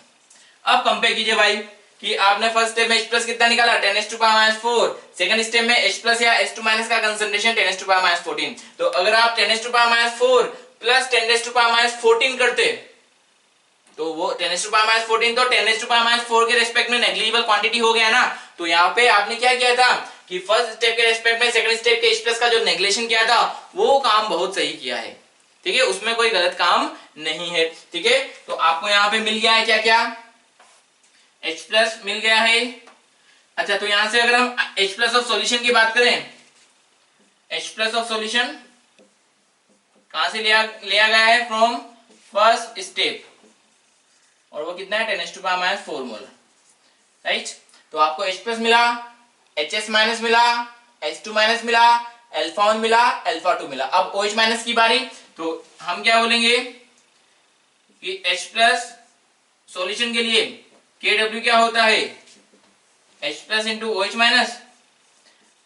अब कंपेयर कीजिए भाई कि आपने फर्स्ट स्टेप में H प्लस कितना निकाला 10⁻4, सेकंड स्टेप में H प्लस या H2 माइनस का कंसंट्रेशन 10⁻14। तो अगर आप 10⁻4 प्लस 10⁻14 करते तो वो 10⁻14 तो 10⁻4 के रेस्पेक्ट में नेग्लिजिबल क्वांटिटी हो गया ना। तो यहाँ पे आपने क्या किया था कि फर्स्ट स्टेप के रेस्पेक्ट में सेकंड स्टेप के H प्लस का जो नेग्लेक्शन किया था वो काम बहुत सही किया है, ठीक है, उसमें कोई गलत काम नहीं है, ठीक है। तो आपको यहाँ पे मिल गया है क्या क्या H प्लस मिल गया है। अच्छा, तो यहां से अगर हम H प्लस ऑफ सॉल्यूशन की बात करें, H प्लस ऑफ सॉल्यूशन कहां से लिया गया है, फ्रॉम फर्स्ट स्टेप, और वो कितना है 10⁻4 मोलर, राइट। तो आपको H प्लस मिला, HS माइनस मिला, H2 माइनस मिला, अल्फा 1 मिला, अल्फा 2 मिला। अब OH माइनस की बारी, तो हम क्या बोलेंगे कि H प्लस सॉल्यूशन के लिए KW क्या होता है H plus into OH minus.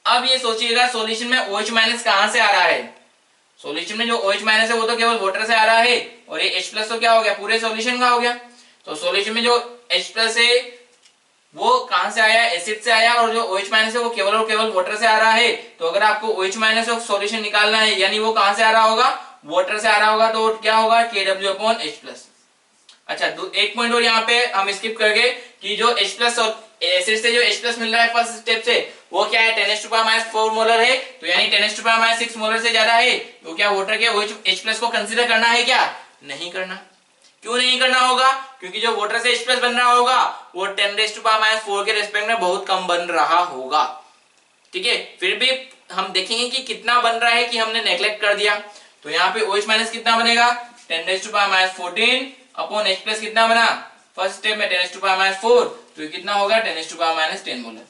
अब ये सोचिएगा सॉल्यूशन में OH माइनस कहां से आ रहा है, सॉल्यूशन में जो OH माइनस है वो तो केवल वाटर से आ रहा है, और ये H प्लस तो क्या हो गया पूरे सॉल्यूशन का हो गया। तो सॉल्यूशन में जो H प्लस है वो कहां से आया, एसिड से आया, और जो OH माइनस है वो केवल और केवल वाटर से आ रहा है। तो अगर आपको OH माइनस ऑफ सॉल्यूशन निकालना है यानी वो कहां से आ रहा होगा, वाटर से आ रहा होगा, तो क्या होगा KW अपॉन H प्लस। अच्छा, एक पॉइंट और यहाँ पे हम स्किप कर गए कि जो H प्लस एसिड से जो H प्लस मिल रहा है फर्स्ट स्टेप से वो क्या है 10⁻4 मोलर है, तो यानी 10⁻6 मोलर से ज्यादा है, तो क्या वाटर के H प्लस को कंसीडर करना है क्या, नहीं करना। क्यों नहीं करना होगा, क्योंकि जो वाटर से H प्लस बन रहा होगा वो 10⁻4 के रेस्पेक्ट में बहुत कम बन रहा होगा, ठीक है। फिर भी हम देखेंगे कि कितना बन रहा है कि हमने नेग्लेक्ट कर दिया। तो यहाँ पे OH माइनस कितना बनेगा 10⁻14 अपॉन H प्लस कितना बना फर्स्ट स्टेप में 10⁻4, तो कितना होगा 10⁻10 मोलर।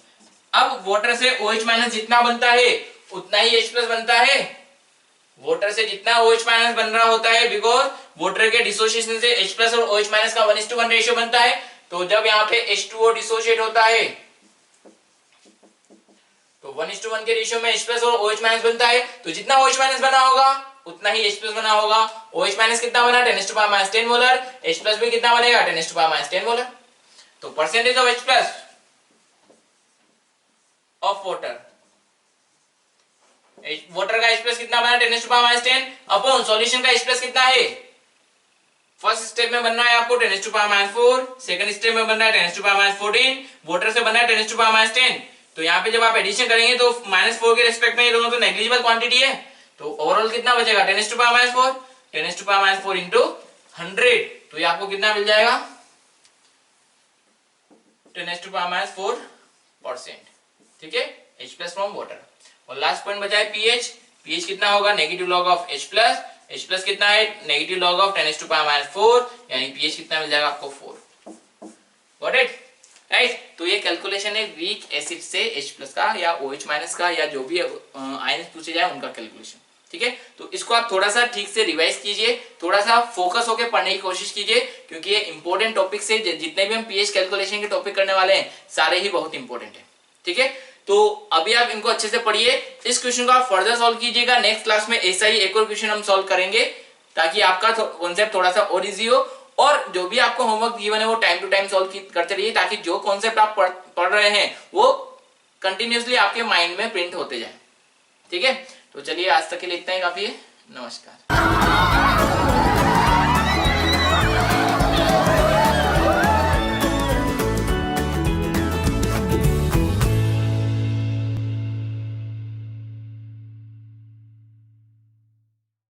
अब वाटर से OH माइनस जितना बनता है उतना ही H प्लस बनता है, वाटर से जितना OH माइनस बन रहा होता है, बिकॉज वाटर के डिसोसिएशन से H प्लस और OH माइनस का 1:1 रेशियो बनता है। तो जब यहाँ पे H2O डिसोशिएट होता है तो 1:1 के रेशियो में H प्लस और OH माइनस बनता है, तो जितना OH माइनस बना होगा उतना ही H प्लस बना होगा। OH माइनस कितना बना 10⁻10 मोलर, H प्लस भी कितना बनेगा 10⁻10 मोलर। तो percentage of H plus of water, water का H प्लस कितना बना 10⁻10 अपॉन सॉल्यूशन का H प्लस कितना है, फर्स्ट स्टेप में बनना है आपको 10⁻4, सेकंड स्टेप में बनना है 10⁻14, वाटर से बनना है 10⁻10। तो यहाँ पे जब आप एडिशन करेंगे तो -4 के रेस्पेक्ट में ये दोनों तो नेग्लिजिबल क्वांटिटी है, तो ओवरऑल कितना बचेगा 10⁻4, 10⁻4 इंटू 100, तो ये आपको कितना मिल जाएगा 10⁻4%, ठीक है, H प्लस फ्रॉम वाटर। और लास्ट पॉइंट बचा है pH कितना होगा negative log of H plus कितना है नेगेटिव लॉग ऑफ 10⁻4, यानी pH कितना मिल जाएगा आपको 4। Got it, right. तो ये कैलकुलेशन है वीक एसिड से H प्लस का या OH माइनस का या जो भी आयंस पूछे जाए उनका कैलकुलेशन, ठीक है। तो इसको आप थोड़ा सा ठीक से रिवाइज कीजिए, थोड़ा सा फोकस होकर पढ़ने की कोशिश कीजिए, क्योंकि ये इंपॉर्टेंट टॉपिक से जितने भी हम pH कैलकुलेशन के टॉपिक करने वाले हैं सारे ही बहुत इंपॉर्टेंट है, ठीक है। तो अभी आप इनको अच्छे से पढ़िए, इस क्वेश्चन को आप फर्दर सॉल्व कीजिएगा। नेक्स्ट क्लास में ऐसा ही एक और क्वेश्चन हम सॉल्व करेंगे ताकि आपका कॉन्सेप्ट थोड़ा सा और इजी हो, और जो भी आपको होमवर्क गिवन है वो टाइम टू टाइम सॉल्व करते रहिए, ताकि जो कॉन्सेप्ट आप पढ़ रहे हैं वो कंटिन्यूअसली आपके माइंड में प्रिंट होते जाए, ठीक है। तो चलिए आज तक के लिए इतना ही काफी है, नमस्कार।